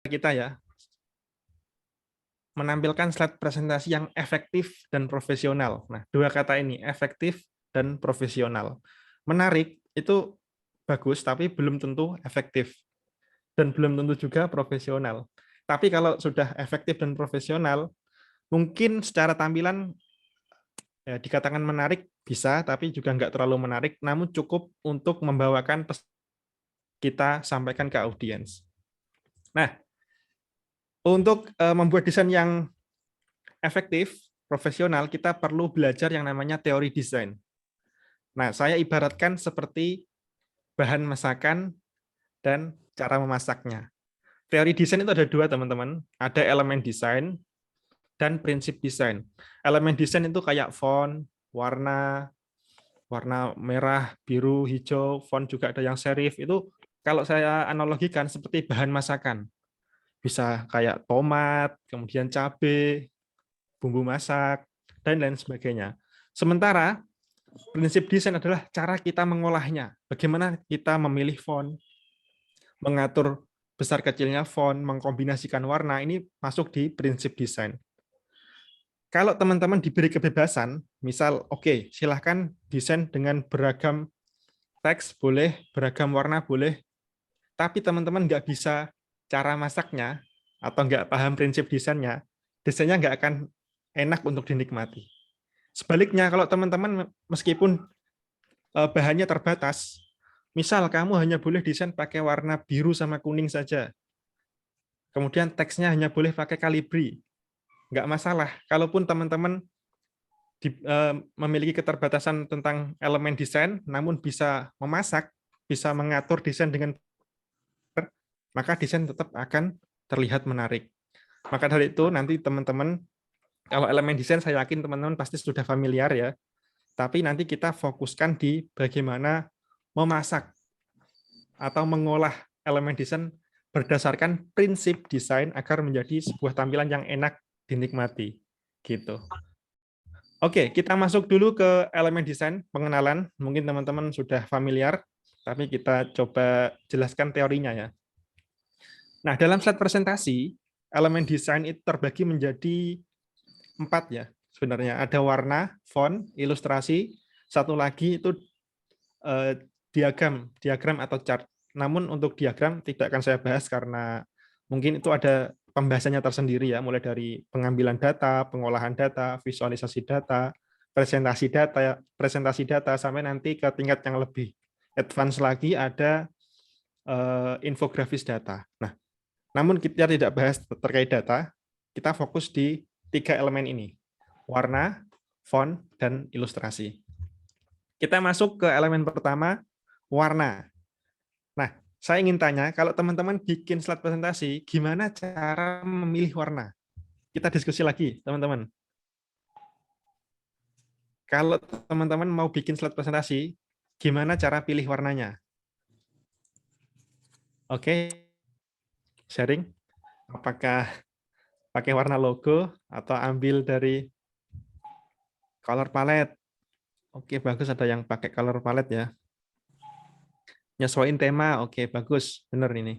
kita ya, menampilkan slide presentasi yang efektif dan profesional. Nah, dua kata ini, efektif dan profesional. Menarik itu bagus, tapi belum tentu efektif. Dan belum tentu juga profesional. Tapi kalau sudah efektif dan profesional, mungkin secara tampilan ya, dikatakan menarik bisa, tapi juga nggak terlalu menarik, namun cukup untuk membawakan pesan kita sampaikan ke audiens. Nah, untuk membuat desain yang efektif, profesional, kita perlu belajar yang namanya teori desain. Nah, saya ibaratkan seperti bahan masakan dan cara memasaknya. Teori desain itu ada dua, teman-teman. Ada elemen desain dan prinsip desain. Elemen desain itu kayak font, warna, warna merah, biru, hijau, font juga ada yang serif. Itu kalau saya analogikan seperti bahan masakan. Bisa kayak tomat, kemudian cabai, bumbu masak, dan lain sebagainya. Sementara prinsip desain adalah cara kita mengolahnya. Bagaimana kita memilih font, mengatur besar kecilnya font, mengkombinasikan warna, ini masuk di prinsip desain. Kalau teman-teman diberi kebebasan, misal, oke, silahkan desain dengan beragam teks, boleh, beragam warna, boleh, tapi teman-teman nggak bisa cara masaknya, atau nggak paham prinsip desainnya nggak akan enak untuk dinikmati. Sebaliknya, kalau teman-teman meskipun bahannya terbatas, misal kamu hanya boleh desain pakai warna biru sama kuning saja, kemudian teksnya hanya boleh pakai Calibri, nggak masalah. Kalaupun teman-teman memiliki keterbatasan tentang elemen desain, namun bisa memasak, bisa mengatur desain dengan maka desain tetap akan terlihat menarik. Maka dari itu nanti teman-teman, kalau elemen desain saya yakin teman-teman pasti sudah familiar ya, tapi nanti kita fokuskan di bagaimana memasak atau mengolah elemen desain berdasarkan prinsip desain agar menjadi sebuah tampilan yang enak dinikmati. Gitu. Oke, kita masuk dulu ke elemen desain, pengenalan. Mungkin teman-teman sudah familiar, tapi kita coba jelaskan teorinya ya. Nah, dalam slide presentasi, elemen desain itu terbagi menjadi 4 ya. Sebenarnya ada warna, font, ilustrasi, satu lagi itu diagram atau chart. Namun untuk diagram tidak akan saya bahas karena mungkin itu ada pembahasannya tersendiri ya, mulai dari pengambilan data, pengolahan data, visualisasi data, presentasi data sampai nanti ke tingkat yang lebih advance lagi ada infografis data. Nah, namun kita tidak bahas terkait data, kita fokus di 3 elemen ini, warna, font, dan ilustrasi. Kita masuk ke elemen pertama, warna. Nah, saya ingin tanya, kalau teman-teman bikin slide presentasi, gimana cara memilih warna? Kita diskusi lagi, teman-teman. Kalau teman-teman mau bikin slide presentasi, gimana cara pilih warnanya? Oke, sharing. Apakah pakai warna logo atau ambil dari color palette? Oke, bagus ada yang pakai color palette ya. Nyesuaiin tema, oke, bagus. Benar ini.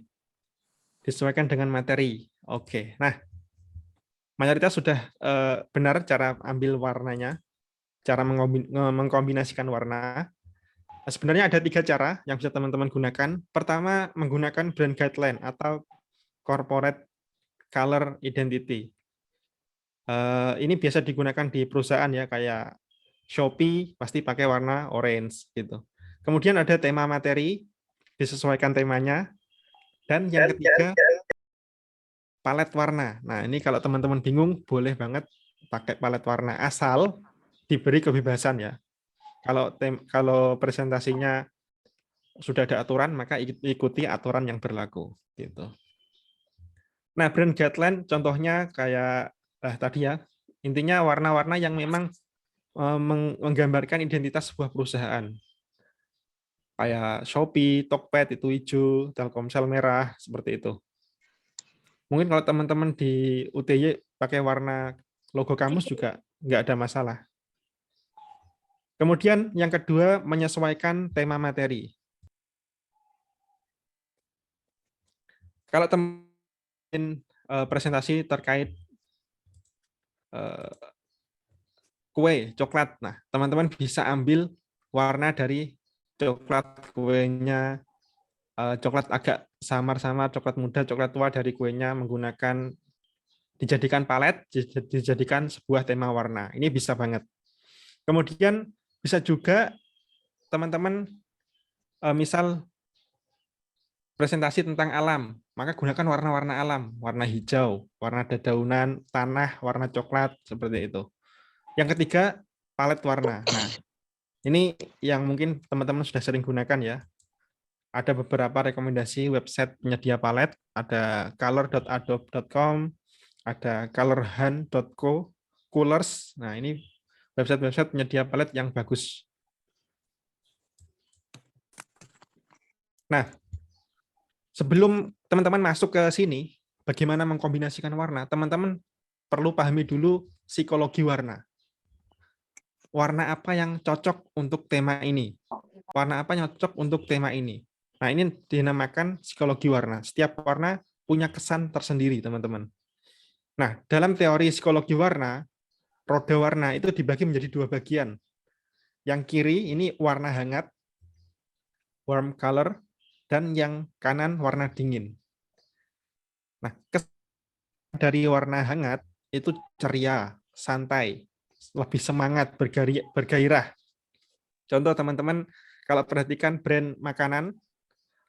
Disesuaikan dengan materi. Oke, nah, mayoritas sudah benar cara ambil warnanya, cara mengkombinasikan warna. Sebenarnya ada 3 cara yang bisa teman-teman gunakan. Pertama, menggunakan brand guideline atau corporate color identity. Ini biasa digunakan di perusahaan ya, kayak Shopee pasti pakai warna orange gitu. Kemudian ada tema materi, disesuaikan temanya. Dan yang ketiga, palet warna. Nah, ini kalau teman-teman bingung, boleh banget pakai palet warna asal diberi kebebasan ya. Kalau presentasinya sudah ada aturan, maka ikuti aturan yang berlaku gitu. Nah, brand guideline contohnya kayak tadi ya, intinya warna-warna yang memang menggambarkan identitas sebuah perusahaan. Kayak Shopee, Tokped itu hijau, Telkomsel merah, seperti itu. Mungkin kalau teman-teman di UTY pakai warna logo kampus juga nggak ada masalah. Kemudian yang kedua, menyesuaikan tema materi. Kalau presentasi terkait kue coklat. Nah, teman-teman bisa ambil warna dari coklat kuenya, coklat agak samar-samar, coklat muda, coklat tua dari kuenya menggunakan dijadikan palet, dijadikan sebuah tema warna. Ini bisa banget. Kemudian bisa juga teman-teman misal presentasi tentang alam, maka gunakan warna-warna alam, warna hijau, warna dedaunan, tanah, warna coklat, seperti itu. Yang ketiga, palet warna. Nah, ini yang mungkin teman-teman sudah sering gunakan ya. Ada beberapa rekomendasi website penyedia palet, ada color.adobe.com, ada colorhan.co, Colors. Nah, ini website-website penyedia palet yang bagus. Nah, sebelum teman-teman masuk ke sini, bagaimana mengkombinasikan warna, teman-teman perlu pahami dulu psikologi warna. Warna apa yang cocok untuk tema ini? Warna apa yang cocok untuk tema ini? Nah, ini dinamakan psikologi warna. Setiap warna punya kesan tersendiri, teman-teman. Nah, dalam teori psikologi warna, roda warna itu dibagi menjadi dua bagian. Yang kiri ini warna hangat, warm color, dan yang kanan warna dingin. Nah, dari warna hangat itu ceria, santai, lebih semangat, bergairah. Contoh teman-teman, kalau perhatikan brand makanan,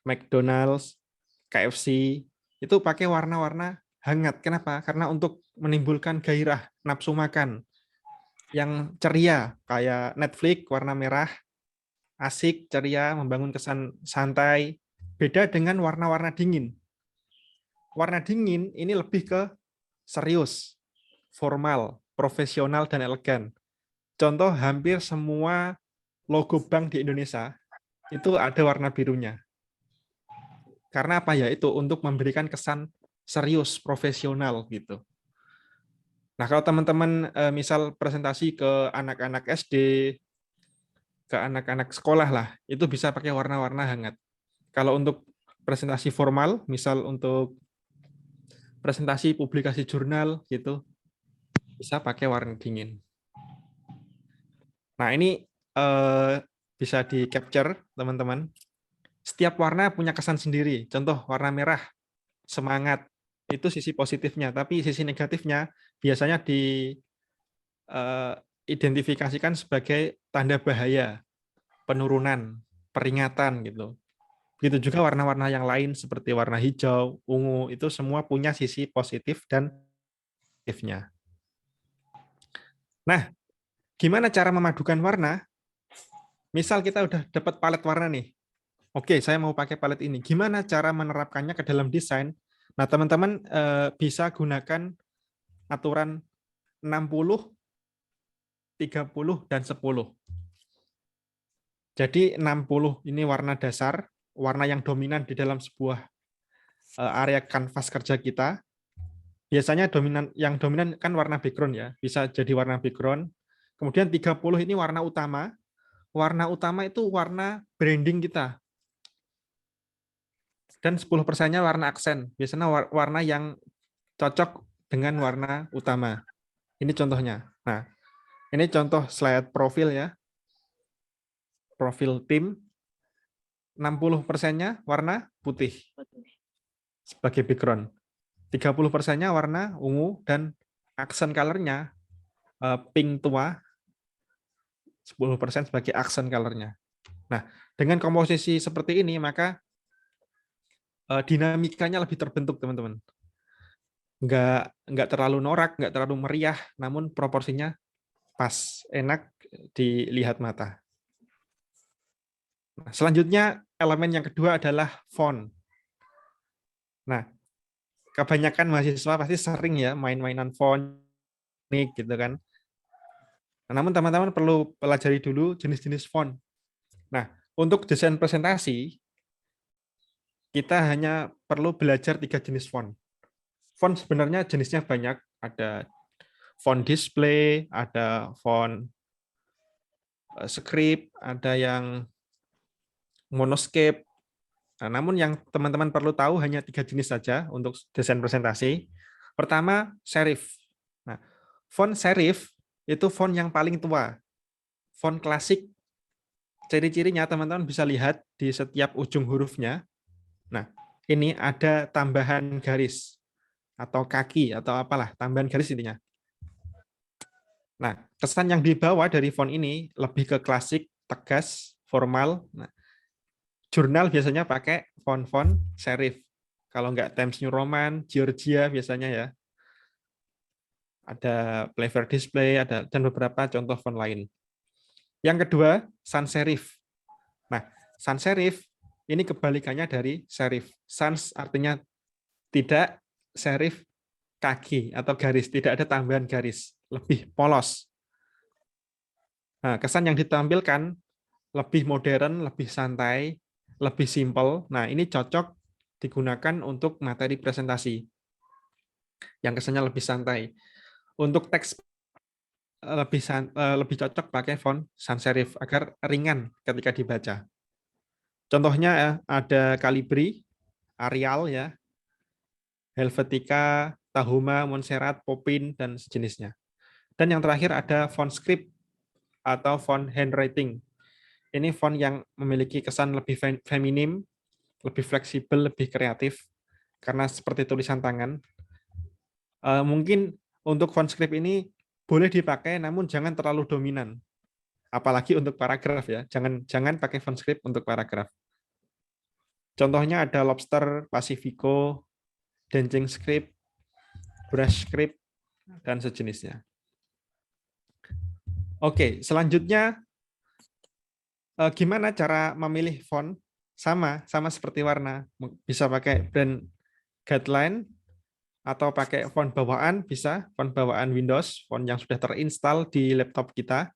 McDonald's, KFC, itu pakai warna-warna hangat. Kenapa? Karena untuk menimbulkan gairah, nafsu makan. Yang ceria, kayak Netflix, warna merah, asik, ceria, membangun kesan santai. Beda dengan warna-warna dingin. Warna dingin ini lebih ke serius, formal, profesional, dan elegan. Contoh, hampir semua logo bank di Indonesia itu ada warna birunya. Karena apa ya? Itu untuk memberikan kesan serius, profesional gitu. Nah, kalau teman-teman misal presentasi ke anak-anak SD, ke anak-anak sekolah lah, itu bisa pakai warna-warna hangat. Kalau untuk presentasi formal, misal untuk presentasi publikasi jurnal gitu, bisa pakai warna dingin. Nah, ini bisa di capture teman-teman. Setiap warna punya kesan sendiri. Contoh warna merah, semangat, itu sisi positifnya. Tapi sisi negatifnya biasanya diidentifikasikan sebagai tanda bahaya, penurunan, peringatan gitu. Begitu juga warna-warna yang lain seperti warna hijau, ungu, itu semua punya sisi positif dan negatifnya. Nah, gimana cara memadukan warna? Misal kita udah dapat palet warna nih. Oke, saya mau pakai palet ini. Gimana cara menerapkannya ke dalam desain? Nah, teman-teman bisa gunakan aturan 60, 30, dan 10. Jadi 60 ini warna dasar, warna yang dominan di dalam sebuah area kanvas kerja kita. Biasanya yang dominan kan warna background ya, bisa jadi warna background. Kemudian 30 ini warna utama. Warna utama itu warna branding kita. Dan 10%-nya warna aksen. Biasanya warna yang cocok dengan warna utama. Ini contohnya. Nah, ini contoh slide profil ya. Profil tim. 60%-nya warna putih sebagai background. 30%-nya warna ungu dan aksen color-nya pink tua, 10% sebagai aksen color-nya. Nah, dengan komposisi seperti ini, maka dinamikanya lebih terbentuk, teman-teman. Nggak terlalu norak, nggak terlalu meriah, namun proporsinya pas, enak dilihat mata. Nah, selanjutnya, elemen yang kedua adalah font. Nah, kebanyakan mahasiswa pasti sering ya main-mainan font, gitu kan. Namun teman-teman perlu pelajari dulu jenis-jenis font. Nah, untuk desain presentasi, kita hanya perlu belajar 3 jenis font. Font sebenarnya jenisnya banyak. Ada font display, ada font script, ada yang monoscape, Nah, namun yang teman-teman perlu tahu hanya 3 jenis saja untuk desain presentasi. Pertama, serif. Nah, font serif itu font yang paling tua. Font klasik, ciri-cirinya teman-teman bisa lihat di setiap ujung hurufnya. Nah, ini ada tambahan garis atau kaki atau apalah, tambahan garis intinya. Nah, kesan yang dibawa dari font ini lebih ke klasik, tegas, formal. Nah, jurnal biasanya pakai font-font serif. Kalau nggak Times New Roman, Georgia biasanya ya. Ada Playfair Display, ada dan beberapa contoh font lain. Yang kedua, sans serif. Nah, sans serif ini kebalikannya dari serif. Sans artinya tidak, serif kaki atau garis, tidak ada tambahan garis, lebih polos. Nah, kesan yang ditampilkan lebih modern, lebih santai, lebih simpel. Nah, ini cocok digunakan untuk materi presentasi yang kesannya lebih santai. Untuk teks lebih cocok pakai font sans serif agar ringan ketika dibaca. Contohnya ada Calibri, Arial ya, Helvetica, Tahoma, Montserrat, Popin dan sejenisnya. Dan yang terakhir ada font script atau font handwriting. Ini font yang memiliki kesan lebih feminim, lebih fleksibel, lebih kreatif karena seperti tulisan tangan. Mungkin untuk font script ini boleh dipakai namun jangan terlalu dominan. Apalagi untuk paragraf ya. Jangan pakai font script untuk paragraf. Contohnya ada Lobster, Pacifico, Dancing Script, Brush Script dan sejenisnya. Oke, selanjutnya gimana cara memilih font? Sama seperti warna. Bisa pakai brand guideline atau pakai font bawaan, bisa font bawaan Windows, font yang sudah terinstall di laptop kita,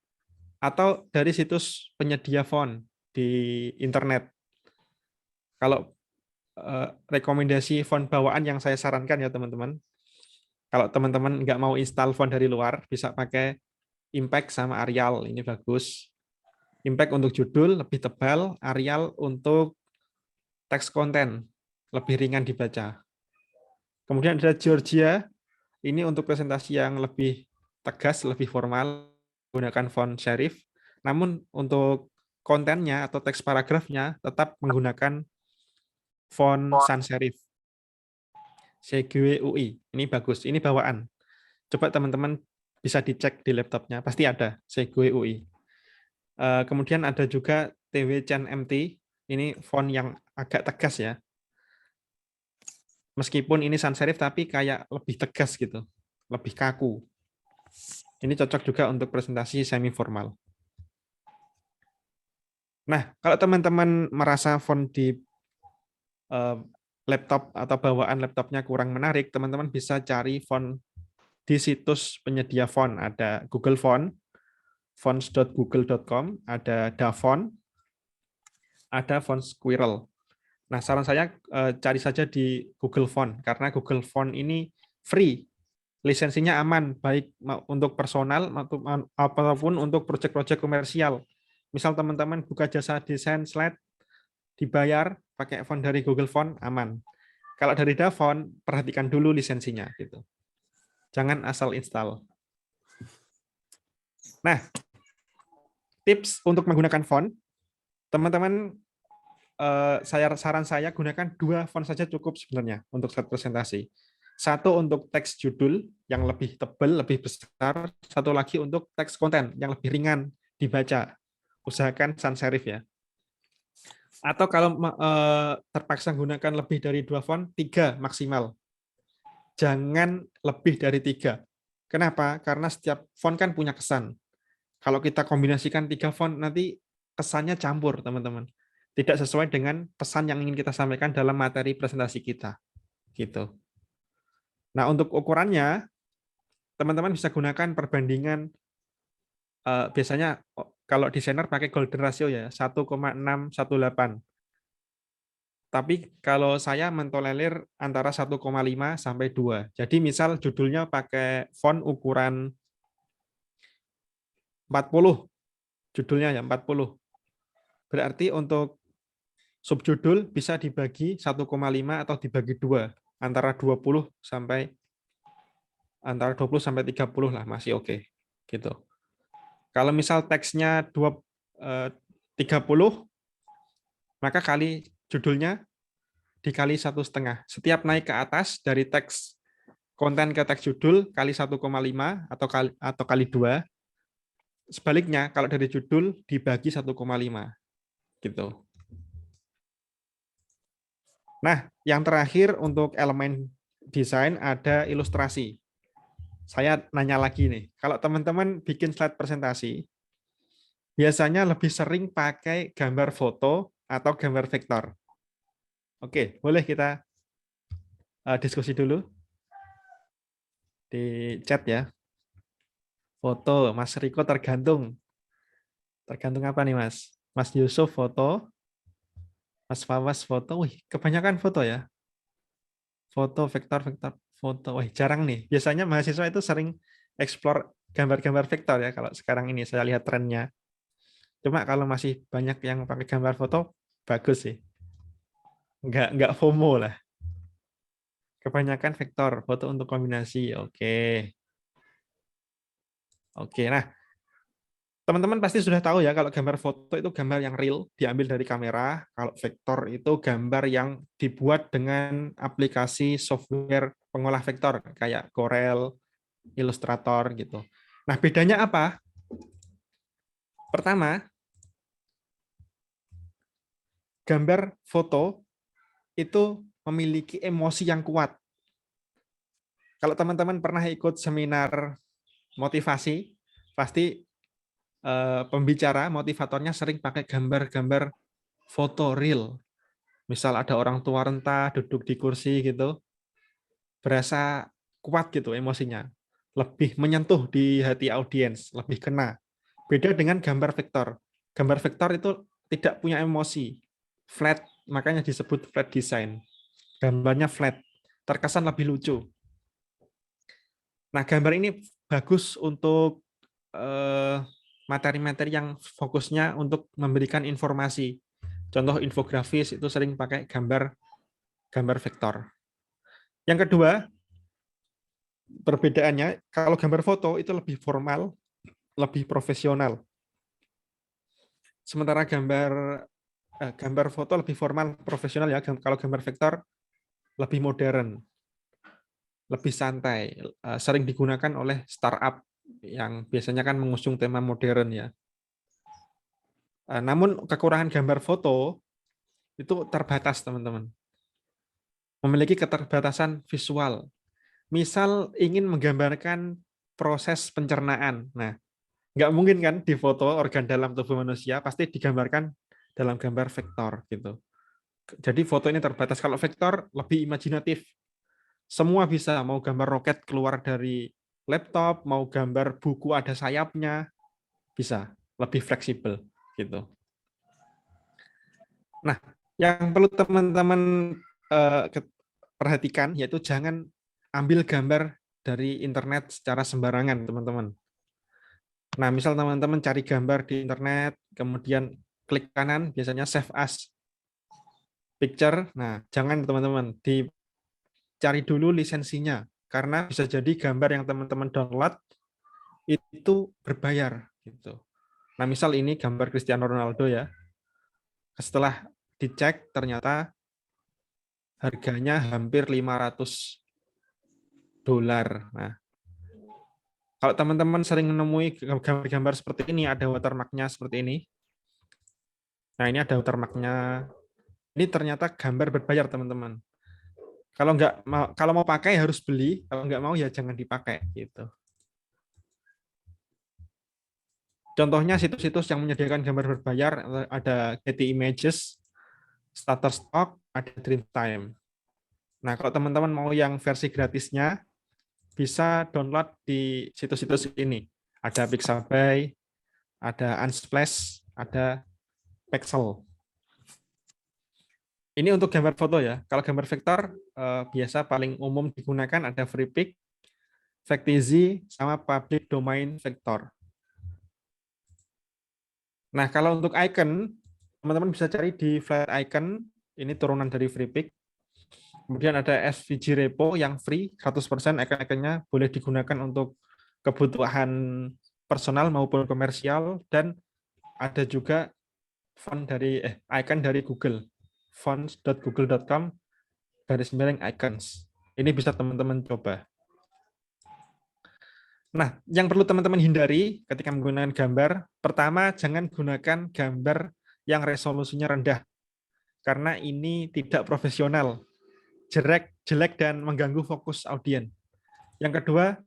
atau dari situs penyedia font di internet. Kalau rekomendasi font bawaan yang saya sarankan ya teman-teman, kalau teman-teman nggak mau install font dari luar, bisa pakai Impact sama Arial, ini bagus. Impact untuk judul lebih tebal, Arial untuk teks konten lebih ringan dibaca. Kemudian ada Georgia, ini untuk presentasi yang lebih tegas, lebih formal, menggunakan font serif. Namun untuk kontennya atau teks paragrafnya tetap menggunakan font sans serif. CGWUI, ini bagus, ini bawaan. Coba teman-teman bisa dicek di laptopnya, pasti ada CGWUI. Kemudian ada juga TW Chen MT, ini font yang agak tegas ya. Meskipun ini sans serif tapi kayak lebih tegas gitu, lebih kaku. Ini cocok juga untuk presentasi semi formal. Nah, kalau teman-teman merasa font di laptop atau bawaan laptopnya kurang menarik, teman-teman bisa cari font di situs penyedia font. Ada Google Font, fonts.google.com, ada Dafont, ada Font Squirrel. Nah, saran saya cari saja di Google Font, karena Google Font ini free, lisensinya aman, baik untuk personal ataupun untuk proyek-proyek komersial. Misal teman-teman buka jasa desain slide, dibayar pakai font dari Google Font, aman. Kalau dari Dafont, perhatikan dulu lisensinya. Gitu. Jangan asal install. Nah, tips untuk menggunakan font, teman-teman, saran saya gunakan 2 font saja cukup sebenarnya untuk slide presentasi. Satu untuk teks judul yang lebih tebal, lebih besar. Satu lagi untuk teks konten yang lebih ringan dibaca. Usahakan sans serif ya. Atau kalau terpaksa gunakan lebih dari 2 font, 3 maksimal. Jangan lebih dari 3. Kenapa? Karena setiap font kan punya kesan. Kalau kita kombinasikan 3 font, nanti kesannya campur, teman-teman. Tidak sesuai dengan pesan yang ingin kita sampaikan dalam materi presentasi kita. Gitu. Nah, untuk ukurannya, teman-teman bisa gunakan perbandingan, biasanya kalau desainer pakai golden ratio ya, 1,618. Tapi kalau saya mentolerir antara 1,5 sampai 2. Jadi misal judulnya pakai font ukuran 40, judulnya ya 40. Berarti untuk subjudul bisa dibagi 1,5 atau dibagi 2 antara 20 sampai 30 lah masih oke gitu. Kalau misal teksnya 30, maka kali judulnya dikali 1,5. Setiap naik ke atas dari teks konten ke teks judul kali 1,5 atau kali 2. Sebaliknya kalau dari judul dibagi 1,5 gitu. Nah, yang terakhir untuk elemen desain ada ilustrasi. Saya nanya lagi nih, kalau teman-teman bikin slide presentasi, biasanya lebih sering pakai gambar foto atau gambar vektor? Oke, boleh kita diskusi dulu di chat ya. Foto, Mas Riko tergantung. Tergantung apa nih, Mas? Mas Yusuf foto, Mas Fawas foto. Wih, kebanyakan foto ya. Foto, vektor, vektor, foto. Wih, jarang nih. Biasanya mahasiswa itu sering explore gambar-gambar vektor ya. Kalau sekarang ini saya lihat trennya. Cuma kalau masih banyak yang pakai gambar foto, bagus sih. Nggak FOMO lah. Kebanyakan vektor, foto untuk kombinasi. Oke. Oke, nah teman-teman pasti sudah tahu ya kalau gambar foto itu gambar yang real, diambil dari kamera. Kalau vektor itu gambar yang dibuat dengan aplikasi software pengolah vektor kayak Corel, Illustrator gitu. Nah, bedanya apa? Pertama, gambar foto itu memiliki emosi yang kuat. Kalau teman-teman pernah ikut seminar motivasi, pasti pembicara, motivatornya sering pakai gambar-gambar foto real. Misal ada orang tua renta duduk di kursi gitu, berasa kuat gitu emosinya. Lebih menyentuh di hati audiens, lebih kena. Beda dengan gambar vektor. Gambar vektor itu tidak punya emosi. Flat, makanya disebut flat design. Gambarnya flat, terkesan lebih lucu. Nah, gambar ini bagus untuk materi-materi yang fokusnya untuk memberikan informasi. Contoh infografis itu sering pakai gambar vektor. Yang kedua, perbedaannya kalau gambar foto itu lebih formal, lebih profesional. Sementara gambar foto lebih formal, profesional ya. Kalau gambar vektor lebih modern, lebih santai, sering digunakan oleh startup yang biasanya kan mengusung tema modern ya. Namun kekurangan gambar foto itu terbatas, teman-teman. Memiliki keterbatasan visual. Misal ingin menggambarkan proses pencernaan. Nah, nggak mungkin kan di foto organ dalam tubuh manusia, pasti digambarkan dalam gambar vektor gitu. Jadi foto ini terbatas. Kalau vektor lebih imajinatif. Semua bisa, mau gambar roket keluar dari laptop, mau gambar buku ada sayapnya, bisa. Lebih fleksibel gitu. Nah, yang perlu teman-teman perhatikan yaitu jangan ambil gambar dari internet secara sembarangan, teman-teman. Nah, misal teman-teman cari gambar di internet, kemudian klik kanan, biasanya save as picture. Nah, jangan teman-teman, dicari dulu lisensinya, karena bisa jadi gambar yang teman-teman download itu berbayar. Gitu. Nah, misal ini gambar Cristiano Ronaldo ya. Setelah dicek, ternyata harganya hampir $500. Nah, kalau teman-teman sering menemui gambar-gambar seperti ini, ada watermark-nya seperti ini. Nah, ini ada watermark-nya. Ini ternyata gambar berbayar, teman-teman. Kalau mau pakai harus beli, kalau nggak mau ya jangan dipakai gitu. Contohnya situs-situs yang menyediakan gambar berbayar ada Getty Images, Shutterstock, ada Dreamtime. Nah, kalau teman-teman mau yang versi gratisnya, bisa download di situs-situs ini. Ada Pixabay, ada Unsplash, ada Pexel. Ini untuk gambar foto ya. Kalau gambar vektor, biasa paling umum digunakan ada FreePik, Factizi, sama Public Domain Vector. Nah, kalau untuk icon, Teman-teman bisa cari di Flat Icon, ini turunan dari FreePik. Kemudian ada SVG Repo yang free, 100% icon-iconnya boleh digunakan untuk kebutuhan personal maupun komersial, dan ada juga icon dari Google, fonts.google.com /icons. Ini bisa teman-teman coba. Nah, yang perlu teman-teman hindari ketika menggunakan gambar, pertama jangan gunakan gambar yang resolusinya rendah, karena ini tidak profesional, jelek dan mengganggu fokus audiens. Yang kedua,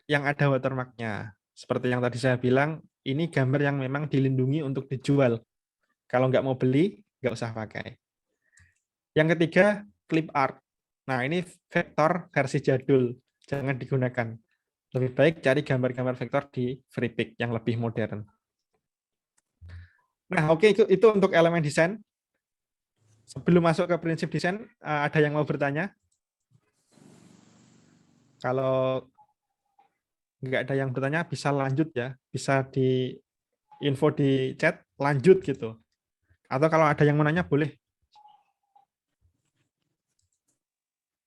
yang ada watermark-nya. Seperti yang tadi saya bilang, ini gambar yang memang dilindungi untuk dijual. Kalau nggak mau beli, nggak usah pakai. Yang ketiga, clip art. Nah, ini vektor versi jadul. Jangan digunakan. Lebih baik cari gambar-gambar vektor di FreePik yang lebih modern. Nah, oke, itu untuk elemen desain. Sebelum masuk ke prinsip desain, ada yang mau bertanya? Kalau nggak ada yang bertanya, bisa lanjut ya. Bisa di info di chat, lanjut gitu. Atau kalau ada yang mau nanya, boleh.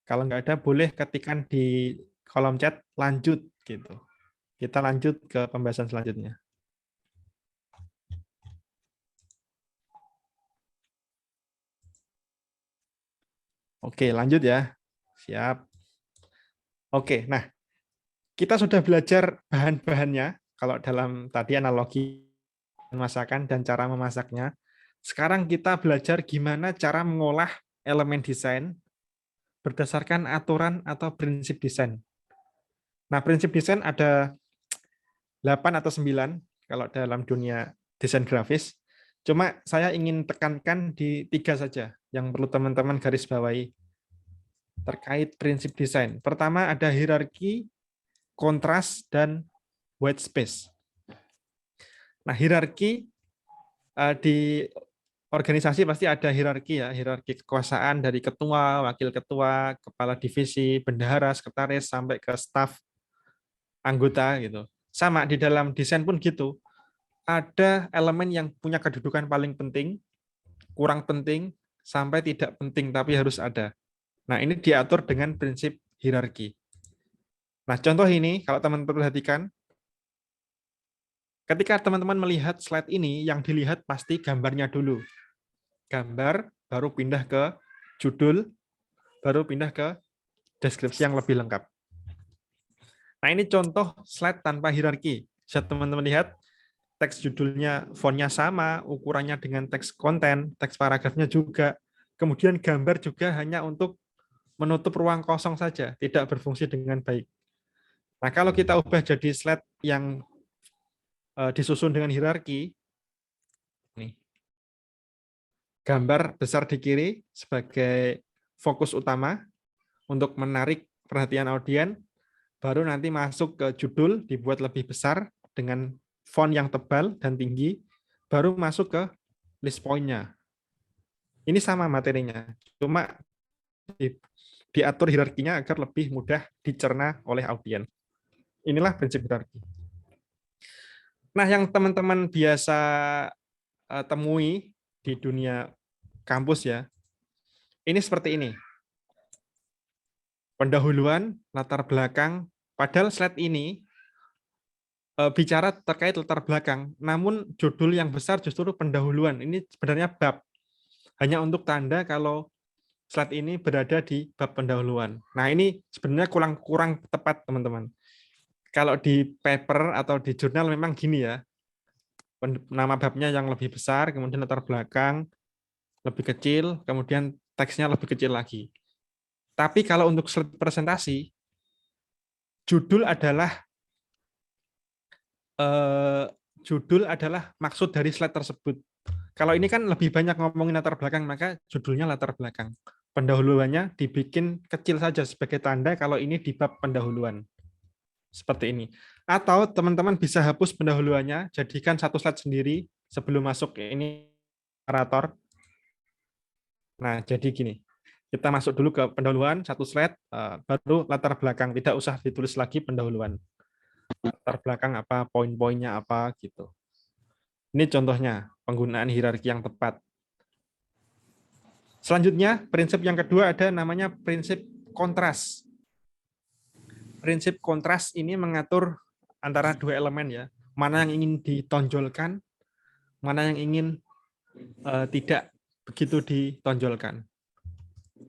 Kalau nggak ada, boleh ketikkan di kolom chat, lanjut gitu. Kita lanjut ke pembahasan selanjutnya. Oke, lanjut ya. Siap. Oke, nah kita sudah belajar bahan-bahannya. Kalau dalam tadi analogi masakan dan cara memasaknya. Sekarang kita belajar gimana cara mengolah elemen desain berdasarkan aturan atau prinsip desain. Nah, prinsip desain ada 8 atau 9 kalau dalam dunia desain grafis. Cuma saya ingin tekankan di 3 saja yang perlu teman-teman garis bawahi terkait prinsip desain. Pertama ada hierarki, kontras, dan white space. Nah, hierarki di organisasi pasti ada hierarki ya, hierarki kekuasaan dari ketua, wakil ketua, kepala divisi, bendahara, sekretaris, sampai ke staf anggota gitu. Sama di dalam desain pun gitu. Ada elemen yang punya kedudukan paling penting, kurang penting, sampai tidak penting tapi harus ada. Nah, ini diatur dengan prinsip hierarki. Nah, contoh ini kalau teman-teman perhatikan, ketika teman-teman melihat slide ini, yang dilihat pasti gambarnya dulu. Gambar, baru pindah ke judul, baru pindah ke deskripsi yang lebih lengkap. Nah, ini contoh slide tanpa hierarki. Bisa teman-teman lihat, teks judulnya fontnya sama, ukurannya dengan teks konten, teks paragrafnya juga. Kemudian gambar juga hanya untuk menutup ruang kosong saja, tidak berfungsi dengan baik. Nah, kalau kita ubah jadi slide yang disusun dengan hierarki, nih, gambar besar di kiri sebagai fokus utama untuk menarik perhatian audiens, baru nanti masuk ke judul, dibuat lebih besar dengan font yang tebal dan tinggi, baru masuk ke list point-nya. Ini sama materinya, cuma diatur hierarkinya agar lebih mudah dicerna oleh audiens. Inilah prinsip hierarki. Nah, yang teman-teman biasa temui di dunia kampus ya, ini seperti ini. Pendahuluan, latar belakang, padahal slide ini bicara terkait latar belakang, namun judul yang besar justru pendahuluan. Ini sebenarnya bab, hanya untuk tanda kalau slide ini berada di bab pendahuluan. Nah, ini sebenarnya kurang tepat, teman-teman. Kalau di paper atau di jurnal memang gini ya, nama babnya yang lebih besar, kemudian latar belakang lebih kecil, kemudian teksnya lebih kecil lagi. Tapi kalau untuk slide presentasi, judul adalah maksud dari slide tersebut. Kalau ini kan lebih banyak ngomongin latar belakang, maka judulnya latar belakang. Pendahuluannya dibikin kecil saja sebagai tanda kalau ini di bab pendahuluan. Seperti ini. Atau teman-teman bisa hapus pendahuluannya, jadikan satu slide sendiri sebelum masuk ini narator. Nah, jadi gini. Kita masuk dulu ke pendahuluan, satu slide, baru latar belakang. Tidak usah ditulis lagi pendahuluan. Latar belakang apa, poin-poinnya apa, gitu. Ini contohnya. penggunaan hierarki yang tepat. Selanjutnya, prinsip yang kedua ada namanya prinsip kontras. Prinsip kontras ini mengatur antara dua elemen ya, mana yang ingin ditonjolkan, mana yang ingin tidak begitu ditonjolkan.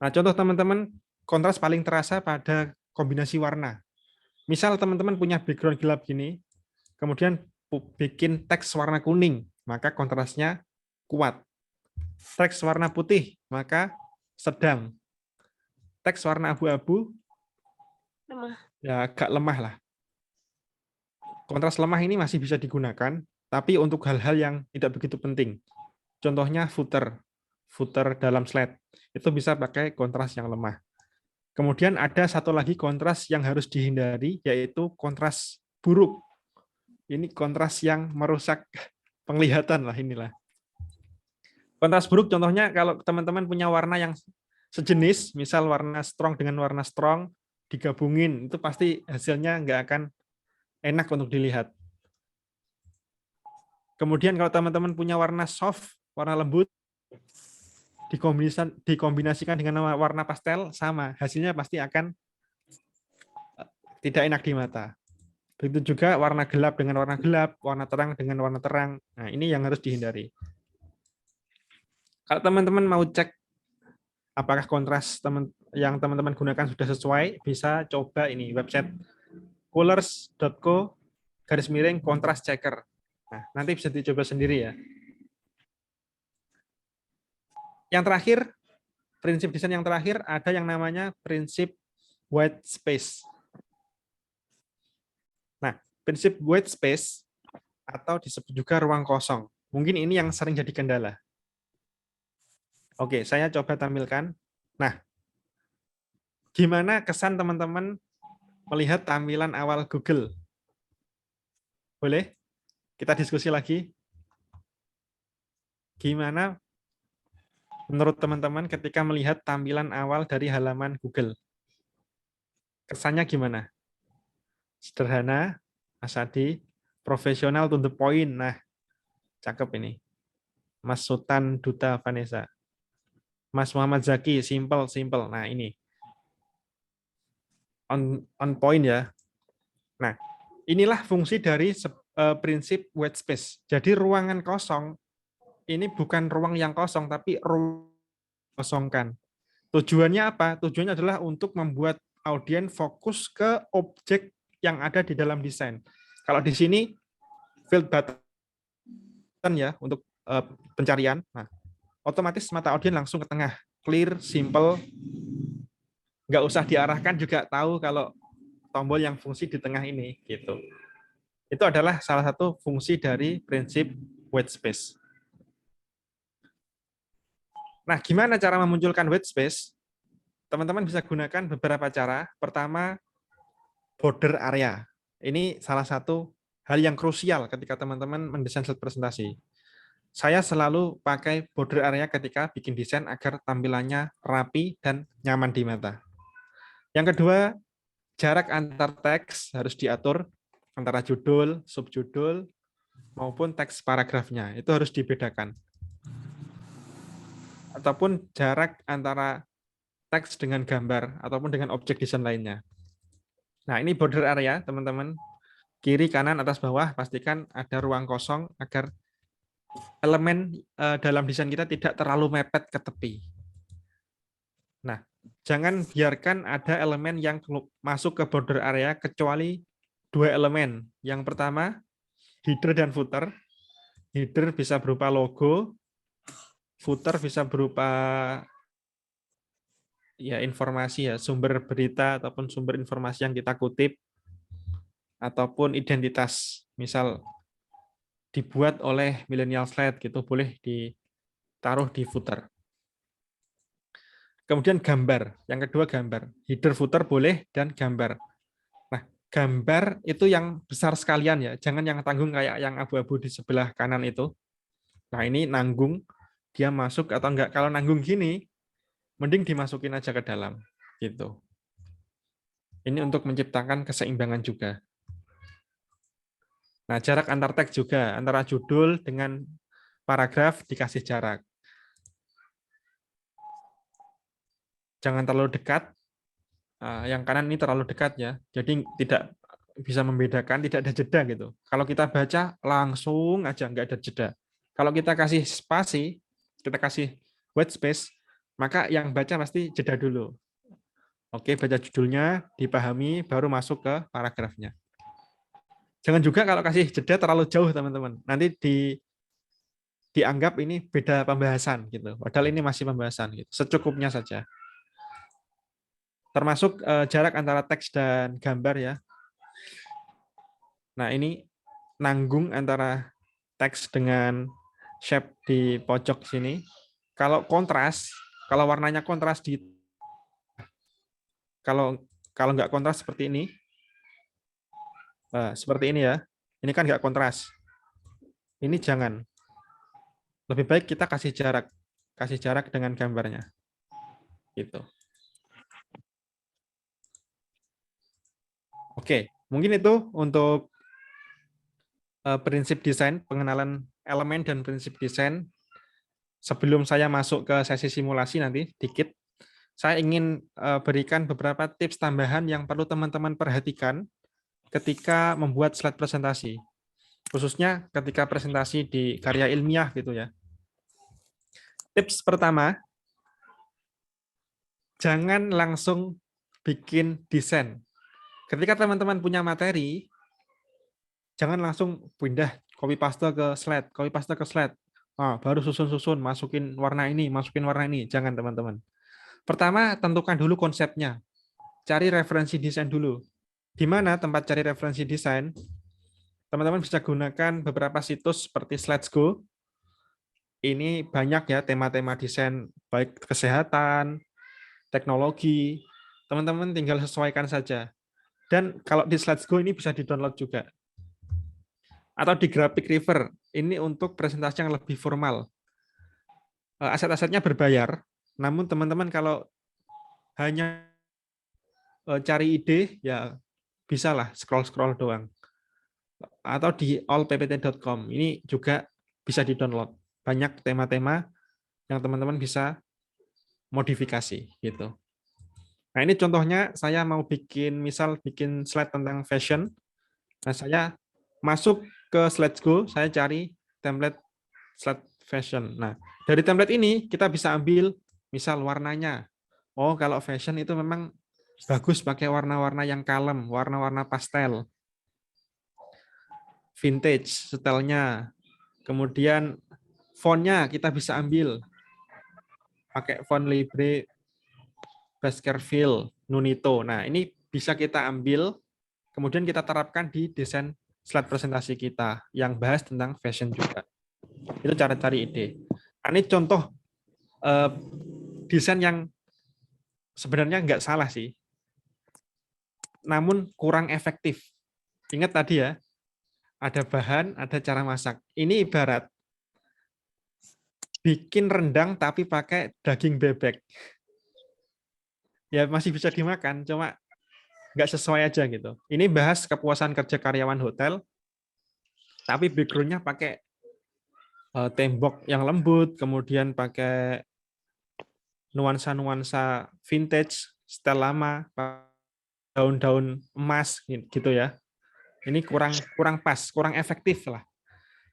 Nah, contoh teman-teman, kontras paling terasa pada kombinasi warna. Misal teman-teman punya background gelap gini, kemudian bikin teks warna kuning, maka kontrasnya kuat. Teks warna putih, maka sedang. Teks warna abu-abu, ya agak lemah lah. Kontras lemah ini masih bisa digunakan, tapi untuk hal-hal yang tidak begitu penting. Contohnya footer dalam slide. Itu bisa pakai kontras yang lemah. Kemudian ada satu lagi kontras yang harus dihindari, yaitu kontras buruk. Ini kontras yang merusak penglihatan lah inilah. Kontras buruk contohnya kalau teman-teman punya warna yang sejenis, misal warna strong dengan warna strong, digabungin, itu pasti hasilnya nggak akan enak untuk dilihat. Kemudian kalau teman-teman punya warna soft, warna lembut, dikombinasikan dengan warna pastel, sama. Hasilnya pasti akan tidak enak di mata. Begitu juga warna gelap dengan warna gelap, warna terang dengan warna terang. Nah, ini yang harus dihindari. Kalau teman-teman mau cek apakah kontras yang teman-teman gunakan sudah sesuai, bisa coba ini website colors.co/kontras checker. Nah, nanti bisa dicoba sendiri ya. Yang terakhir, prinsip desain yang terakhir ada yang namanya prinsip white space. Nah, prinsip white space atau disebut juga ruang kosong. Mungkin ini yang sering jadi kendala. Oke, saya coba tampilkan. Nah, gimana kesan teman-teman melihat tampilan awal Google? Boleh? Kita diskusi lagi. Gimana menurut teman-teman ketika melihat tampilan awal dari halaman Google? Kesannya gimana? Sederhana, Mas Adi, profesional to the point. Nah, cakep ini. Mas Sultan Duta Vanessa. Mas Muhammad Zaki, simple. Nah, ini. On point ya. Nah, inilah fungsi dari prinsip white space. Jadi ruangan kosong ini bukan ruang yang kosong, tapi ruang kosongkan. Tujuannya apa? Tujuannya adalah untuk membuat audiens fokus ke objek yang ada di dalam desain. Kalau di sini field button ya untuk pencarian, nah otomatis mata audiens langsung ke tengah, clear, simple, nggak usah diarahkan juga tahu kalau tombol yang fungsi di tengah ini gitu. Itu adalah salah satu fungsi dari prinsip white space. Nah, gimana cara memunculkan white space? Teman-teman bisa gunakan beberapa cara. Pertama, border area. Ini salah satu hal yang krusial ketika teman-teman mendesain slide presentasi. Saya selalu pakai border area ketika bikin desain agar tampilannya rapi dan nyaman di mata. Yang kedua, jarak antar teks harus diatur antara judul, subjudul, maupun teks paragrafnya. Itu harus dibedakan. Ataupun jarak antara teks dengan gambar, ataupun dengan objek desain lainnya. Nah, ini border area, teman-teman. Kiri, kanan, atas, bawah, pastikan ada ruang kosong agar elemen dalam desain kita tidak terlalu mepet ke tepi. Nah, jangan biarkan ada elemen yang masuk ke border area kecuali dua elemen. Yang pertama, header dan footer. Header bisa berupa logo, footer bisa berupa ya informasi ya, sumber berita ataupun sumber informasi yang kita kutip, ataupun identitas. Misal dibuat oleh Millennial Slide gitu, boleh ditaruh di footer. Kemudian gambar, yang kedua gambar. Header, footer boleh, dan gambar. Nah, gambar itu yang besar sekalian ya, jangan yang tanggung kayak yang abu-abu di sebelah kanan itu. Nah, ini nanggung, dia masuk atau enggak. Kalau nanggung gini, mending dimasukin aja ke dalam. Gitu. Ini untuk menciptakan keseimbangan juga. Nah, jarak antar teks juga, antara judul dengan paragraf dikasih jarak. Jangan terlalu dekat. Yang kanan ini terlalu dekat ya. Jadi tidak bisa membedakan, tidak ada jeda gitu. Kalau kita baca langsung aja, nggak ada jeda. Kalau kita kasih spasi, kita kasih white space, maka yang baca pasti jeda dulu. Oke, baca judulnya, dipahami, baru masuk ke paragrafnya. Jangan juga kalau kasih jeda terlalu jauh, teman-teman. Nanti dianggap ini beda pembahasan gitu. Padahal ini masih pembahasan gitu. Secukupnya saja. Termasuk jarak antara teks dan gambar ya. Nah, ini nanggung antara teks dengan shape di pojok sini. Kalau kontras, kalau warnanya kontras kalau kalau nggak kontras seperti ini, seperti ini ya. Ini kan nggak kontras. Ini jangan. Lebih baik kita kasih jarak dengan gambarnya. Gitu. Oke, mungkin itu untuk prinsip desain, pengenalan elemen dan prinsip desain. Sebelum saya masuk ke sesi simulasi nanti, dikit, saya ingin berikan beberapa tips tambahan yang perlu teman-teman perhatikan ketika membuat slide presentasi. Khususnya ketika presentasi di karya ilmiah gitu ya. Tips pertama, jangan langsung bikin desain. Ketika teman-teman punya materi, jangan langsung pindah copy paste ke slide. Baru susun-susun, masukin warna ini. Jangan teman-teman. Pertama, tentukan dulu konsepnya. Cari referensi desain dulu. Di mana tempat cari referensi desain? Teman-teman bisa gunakan beberapa situs seperti Let's Go. Ini banyak ya tema-tema desain, baik kesehatan, teknologi. Teman-teman tinggal sesuaikan saja. Dan kalau di Let's Go ini bisa di-download juga. Atau di Graphic River, ini untuk presentasi yang lebih formal. Aset-asetnya berbayar, namun teman-teman kalau hanya cari ide, ya bisalah scroll-scroll doang. Atau di allppt.com, ini juga bisa di-download. Banyak tema-tema yang teman-teman bisa modifikasi gitu. Nah, ini contohnya saya mau bikin slide tentang fashion. Nah, saya masuk ke Let's Go, saya cari template slide fashion. Nah, dari template ini kita bisa ambil misal warnanya. Oh, kalau fashion itu memang bagus pakai warna-warna yang kalem, warna-warna pastel. Vintage stylenya. Kemudian fontnya kita bisa ambil pakai font Libre, Baskerville, Nunito. Nah, ini bisa kita ambil, kemudian kita terapkan di desain slide presentasi kita yang bahas tentang fashion juga. Itu cara cari ide. Nah, ini contoh desain yang sebenarnya nggak salah sih, namun kurang efektif. Ingat tadi ya, ada bahan, ada cara masak. Ini ibarat bikin rendang tapi pakai daging bebek. Ya masih bisa dimakan, cuma nggak sesuai aja gitu. Ini bahas kepuasan kerja karyawan hotel, tapi background-nya pakai tembok yang lembut, kemudian pakai nuansa-nuansa vintage, style lama, daun-daun emas gitu ya. Ini kurang pas, kurang efektif lah.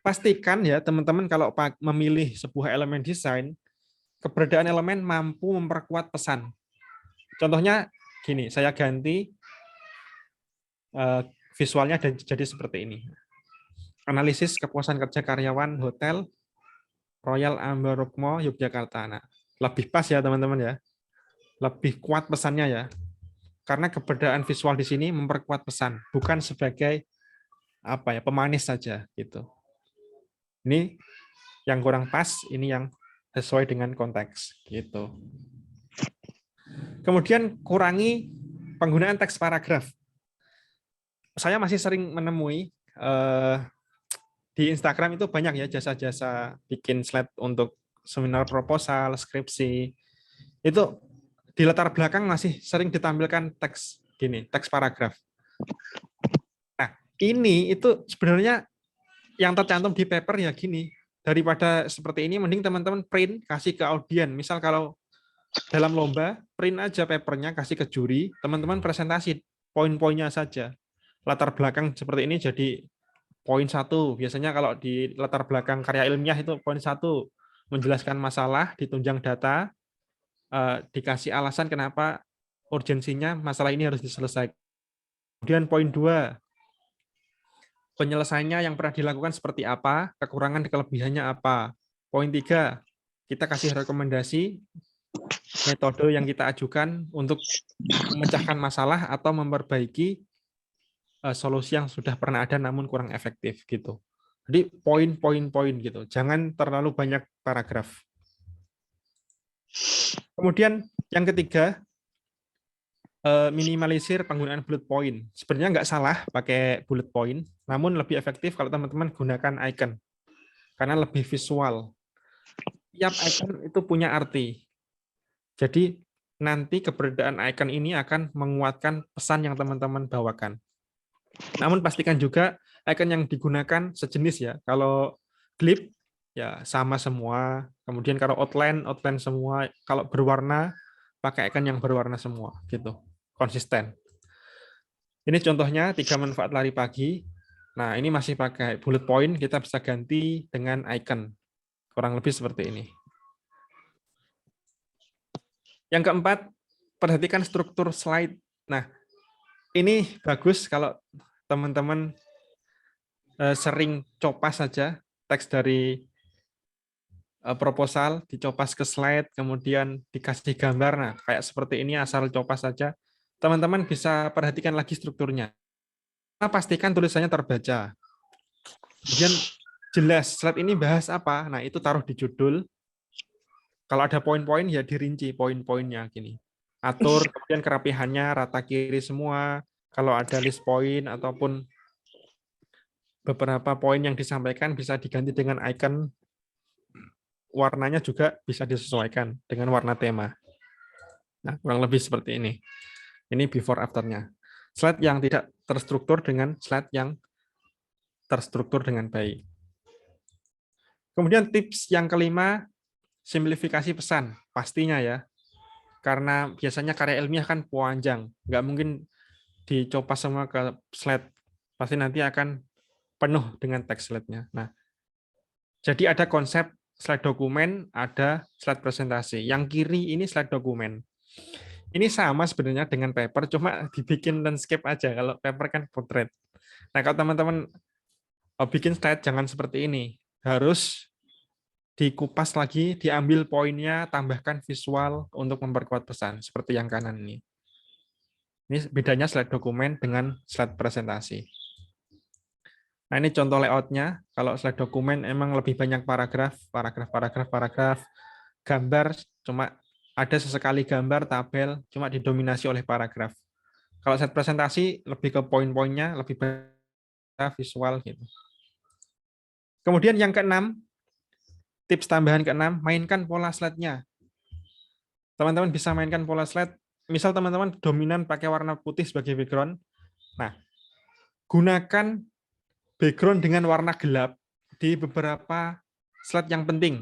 Pastikan ya teman-teman kalau memilih sebuah elemen desain, keberadaan elemen mampu memperkuat pesan. Contohnya gini, saya ganti visualnya jadi seperti ini. Analisis kepuasan kerja karyawan hotel Royal Ambarukmo Yogyakarta. Nah, lebih pas ya teman-teman ya. Lebih kuat pesannya ya. Karena keberadaan visual di sini memperkuat pesan, bukan sebagai pemanis saja gitu. Ini yang kurang pas, ini yang sesuai dengan konteks gitu. Kemudian kurangi penggunaan teks paragraf. Saya masih sering menemui di Instagram itu banyak ya jasa-jasa bikin slide untuk seminar proposal, skripsi. Itu di latar belakang masih sering ditampilkan teks gini, teks paragraf. Nah, ini itu sebenarnya yang tercantum di paper ya gini. daripada seperti ini, mending teman-teman print, kasih ke audien. Misal kalau dalam lomba, print aja papernya, kasih ke juri, teman-teman presentasi poin-poinnya saja. Latar belakang seperti ini jadi poin 1. Biasanya kalau di latar belakang karya ilmiah itu poin 1, menjelaskan masalah, ditunjang data, dikasih alasan kenapa urgensinya masalah ini harus diselesaikan. Kemudian poin 2, penyelesaiannya yang pernah dilakukan seperti apa, kekurangan kelebihannya apa. Poin 3, kita kasih rekomendasi metode yang kita ajukan untuk memecahkan masalah atau memperbaiki solusi yang sudah pernah ada namun kurang efektif gitu. Jadi poin-poin-poin gitu. Jangan terlalu banyak paragraf. Kemudian yang ketiga, minimalisir penggunaan bullet point. Sebenarnya nggak salah pakai bullet point, namun lebih efektif kalau teman-teman gunakan icon. Karena lebih visual. Tiap icon itu punya arti. Jadi nanti keberadaan icon ini akan menguatkan pesan yang teman-teman bawakan. Namun pastikan juga icon yang digunakan sejenis ya. Kalau glib ya sama semua. Kemudian kalau outline semua. Kalau berwarna pakai icon yang berwarna semua gitu. Konsisten. Ini contohnya 3 manfaat lari pagi. Nah, ini masih pakai bullet point, kita bisa ganti dengan icon. Kurang lebih seperti ini. Yang keempat, perhatikan struktur slide. Nah, ini bagus kalau teman-teman sering copas saja teks dari proposal, dicopas ke slide, kemudian dikasih gambar. Nah, kayak seperti ini asal copas saja. Teman-teman bisa perhatikan lagi strukturnya. Pastikan tulisannya terbaca. Kemudian jelas slide ini bahas apa. Nah, itu taruh di judul. Kalau ada poin-poin ya dirinci poin-poinnya gini. Atur kemudian kerapihannya rata kiri semua. Kalau ada list poin ataupun beberapa poin yang disampaikan bisa diganti dengan icon. Warnanya juga bisa disesuaikan dengan warna tema. Nah, kurang lebih seperti ini. Ini before after-nya. Slide yang tidak terstruktur dengan slide yang terstruktur dengan baik. Kemudian tips yang kelima, simplifikasi pesan. Pastinya ya. Karena biasanya karya ilmiah kan panjang. Nggak mungkin dicoba semua ke slide. Pasti nanti akan penuh dengan teks slide-nya. Nah, jadi ada konsep slide dokumen, ada slide presentasi. Yang kiri ini slide dokumen. Ini sama sebenarnya dengan paper, cuma dibikin landscape aja. Kalau paper kan portrait. Nah, kalau teman-teman bikin slide jangan seperti ini. Harus dikupas lagi, diambil poinnya, tambahkan visual untuk memperkuat pesan. Seperti yang kanan ini. Ini bedanya slide dokumen dengan slide presentasi. Nah, ini contoh layout-nya. Kalau slide dokumen emang lebih banyak paragraf, gambar, cuma ada sesekali gambar, tabel, cuma didominasi oleh paragraf. Kalau slide presentasi lebih ke poin-poinnya, lebih banyak visual gitu. Kemudian yang keenam, tips tambahan keenam, mainkan pola slide-nya. Teman-teman bisa mainkan pola slide. Misal teman-teman dominan pakai warna putih sebagai background. Nah, gunakan background dengan warna gelap di beberapa slide yang penting.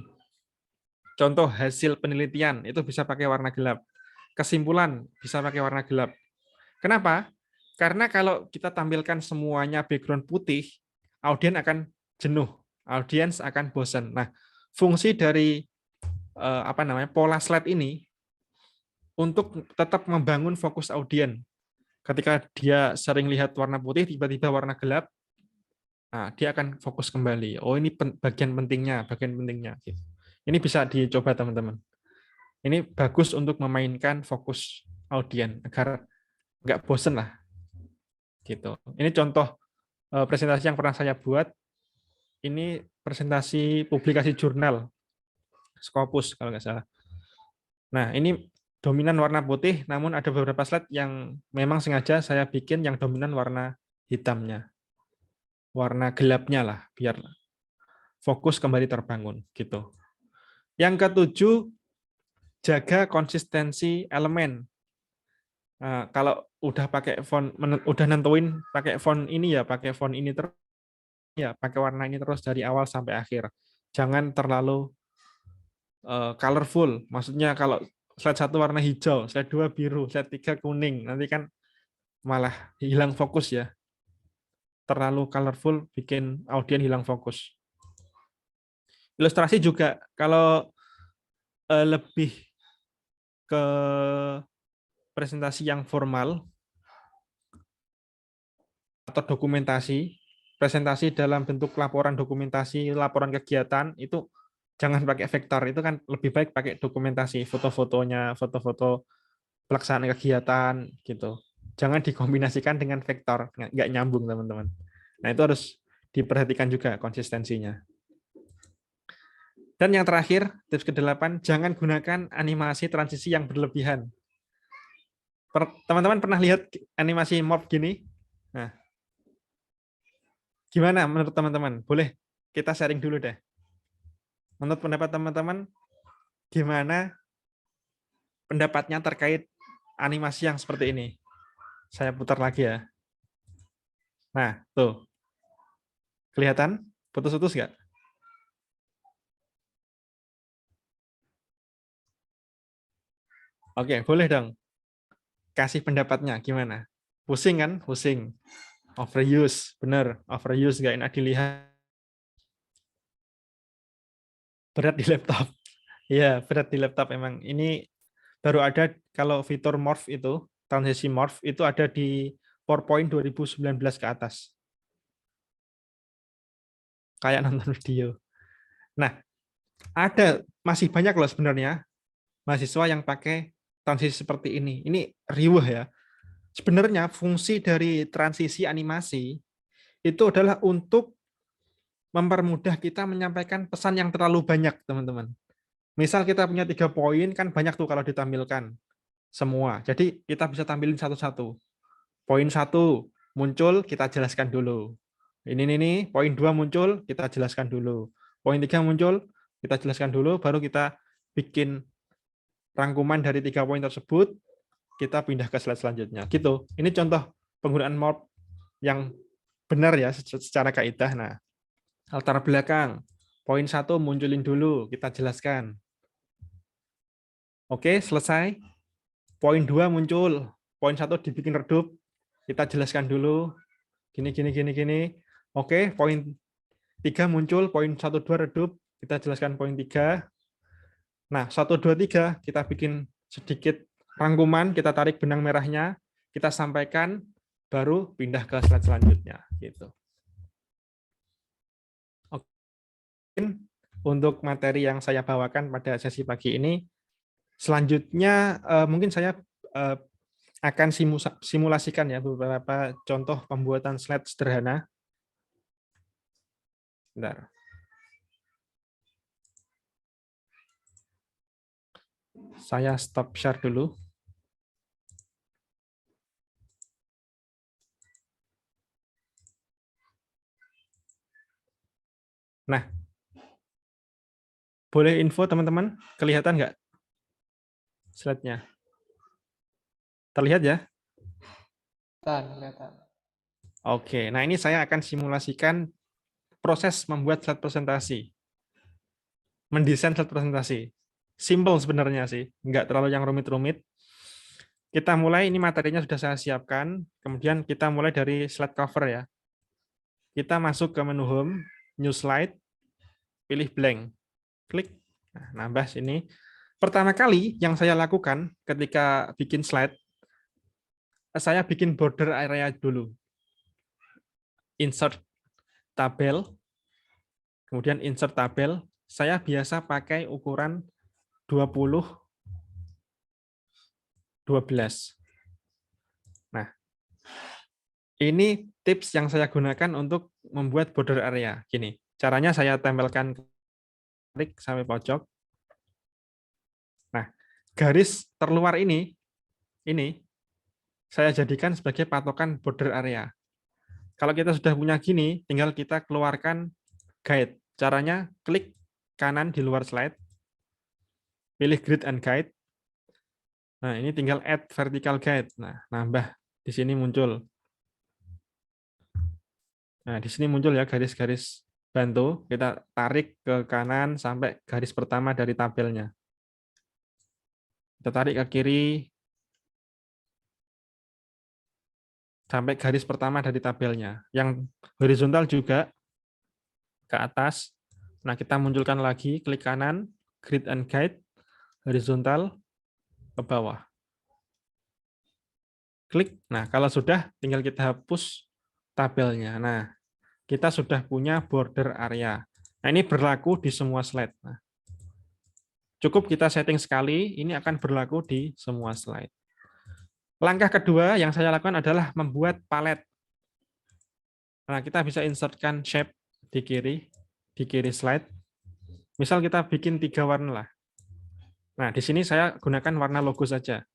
Contoh hasil penelitian itu bisa pakai warna gelap. Kesimpulan bisa pakai warna gelap. Kenapa? Karena kalau kita tampilkan semuanya background putih, audiens akan jenuh, audiens akan bosan. Nah, fungsi dari pola slide ini untuk tetap membangun fokus audiens. Ketika dia sering lihat warna putih, tiba-tiba warna gelap, nah, dia akan fokus kembali. Oh, ini bagian pentingnya. Ini bisa dicoba teman-teman. Ini bagus untuk memainkan fokus audiens agar nggak bosen lah. Gitu. Ini contoh presentasi yang pernah saya buat. Ini presentasi publikasi jurnal Scopus kalau nggak salah. Nah, ini dominan warna putih, namun ada beberapa slide yang memang sengaja saya bikin yang dominan warna hitamnya. Warna gelapnya lah, biar fokus kembali terbangun. Gitu. Yang ketujuh, jaga konsistensi elemen. Nah, kalau udah pakai font, udah nentuin pakai font ini ya, pakai font ini terus ya, pakai warna ini terus dari awal sampai akhir. Jangan terlalu colorful. Maksudnya kalau slide 1 warna hijau, slide 2 biru, slide 3 kuning. Nanti kan malah hilang fokus ya. Terlalu colorful bikin audiens hilang fokus. Ilustrasi juga kalau lebih ke presentasi yang formal atau dokumentasi, presentasi dalam bentuk laporan dokumentasi, laporan kegiatan, itu jangan pakai vektor, itu kan lebih baik pakai dokumentasi, foto-fotonya, foto-foto pelaksanaan kegiatan gitu. Jangan dikombinasikan dengan vektor, nggak nyambung teman-teman. Nah itu harus diperhatikan juga konsistensinya. Dan yang terakhir, tips ke-8, jangan gunakan animasi transisi yang berlebihan. Teman-teman pernah lihat animasi morph gini? Nah, gimana menurut teman-teman? Boleh kita sharing dulu deh. Menurut pendapat teman-teman, gimana pendapatnya terkait animasi yang seperti ini? Saya putar lagi ya. Nah, tuh. Kelihatan? Putus-putus nggak? Oke, boleh dong. Kasih pendapatnya gimana? Pusing kan? Pusing. Overuse, bener. Overuse nggak enak dilihat. Berat di laptop. Iya, berat di laptop emang. Ini baru ada kalau fitur morph itu, transisi morph itu ada di PowerPoint 2019 ke atas. Kayak nonton video. Nah, ada masih banyak loh sebenarnya mahasiswa yang pakai transisi seperti ini. Ini riuh ya. Sebenarnya fungsi dari transisi animasi itu adalah untuk mempermudah kita menyampaikan pesan yang terlalu banyak, teman-teman. Misal kita punya 3 poin, kan banyak tuh kalau ditampilkan semua. Jadi kita bisa tampilin satu-satu. Poin 1 muncul, kita jelaskan dulu. Ini, poin 2 muncul, kita jelaskan dulu. Poin 3 muncul, kita jelaskan dulu, baru kita bikin rangkuman dari 3 poin tersebut, kita pindah ke slide selanjutnya. Gitu. Ini contoh penggunaan morph yang benar ya secara kaidah. Nah, latar belakang. Poin 1 munculin dulu, kita jelaskan. Oke, selesai. Poin 2 muncul. Poin 1 dibikin redup, kita jelaskan dulu. Gini. Oke, poin 3 muncul, poin 1, 2 redup, kita jelaskan poin 3. Nah, 1, 2, 3 kita bikin sedikit rangkuman, kita tarik benang merahnya, kita sampaikan, baru pindah ke slide selanjutnya. Gitu. Oke. Untuk materi yang saya bawakan pada sesi pagi ini, selanjutnya mungkin saya akan simulasikan ya beberapa contoh pembuatan slide sederhana. Bentar. Saya stop share dulu. Nah, boleh info teman-teman? Kelihatan nggak slide-nya? Terlihat ya? Kelihatan. Oke, nah ini saya akan simulasikan proses membuat slide presentasi. Mendesain slide presentasi. Simple sebenarnya sih, nggak terlalu yang rumit-rumit. Kita mulai, ini materinya sudah saya siapkan, kemudian kita mulai dari slide cover ya. Kita masuk ke menu Home, New Slide, pilih blank, klik, nah, nambah sini. Pertama kali yang saya lakukan ketika bikin slide, saya bikin border area dulu. Insert tabel, kemudian insert tabel. Saya biasa pakai ukuran 20, 12. Nah, ini tips yang saya gunakan untuk membuat border area. Gini, caranya saya tempelkan klik sampai pojok. Nah, garis terluar ini saya jadikan sebagai patokan border area. Kalau kita sudah punya gini, tinggal kita keluarkan guide. Caranya klik kanan di luar slide, pilih grid and guide. Nah, ini tinggal add vertical guide. Nah, nambah di sini muncul. Nah, di sini muncul ya garis-garis Bantu, kita tarik ke kanan sampai garis pertama dari tabelnya. Kita tarik ke kiri sampai garis pertama dari tabelnya. Yang horizontal juga ke atas. Nah, kita munculkan lagi, klik kanan, grid and guide, horizontal ke bawah. Klik. Nah, kalau sudah, tinggal kita hapus tabelnya. Nah, kita sudah punya border area. Nah, ini berlaku di semua slide. Nah, cukup kita setting sekali, ini akan berlaku di semua slide. Langkah kedua yang saya lakukan adalah membuat palet. Nah, kita bisa insertkan shape di kiri slide. Misal kita bikin 3 warna lah. Nah, di sini saya gunakan warna logo saja.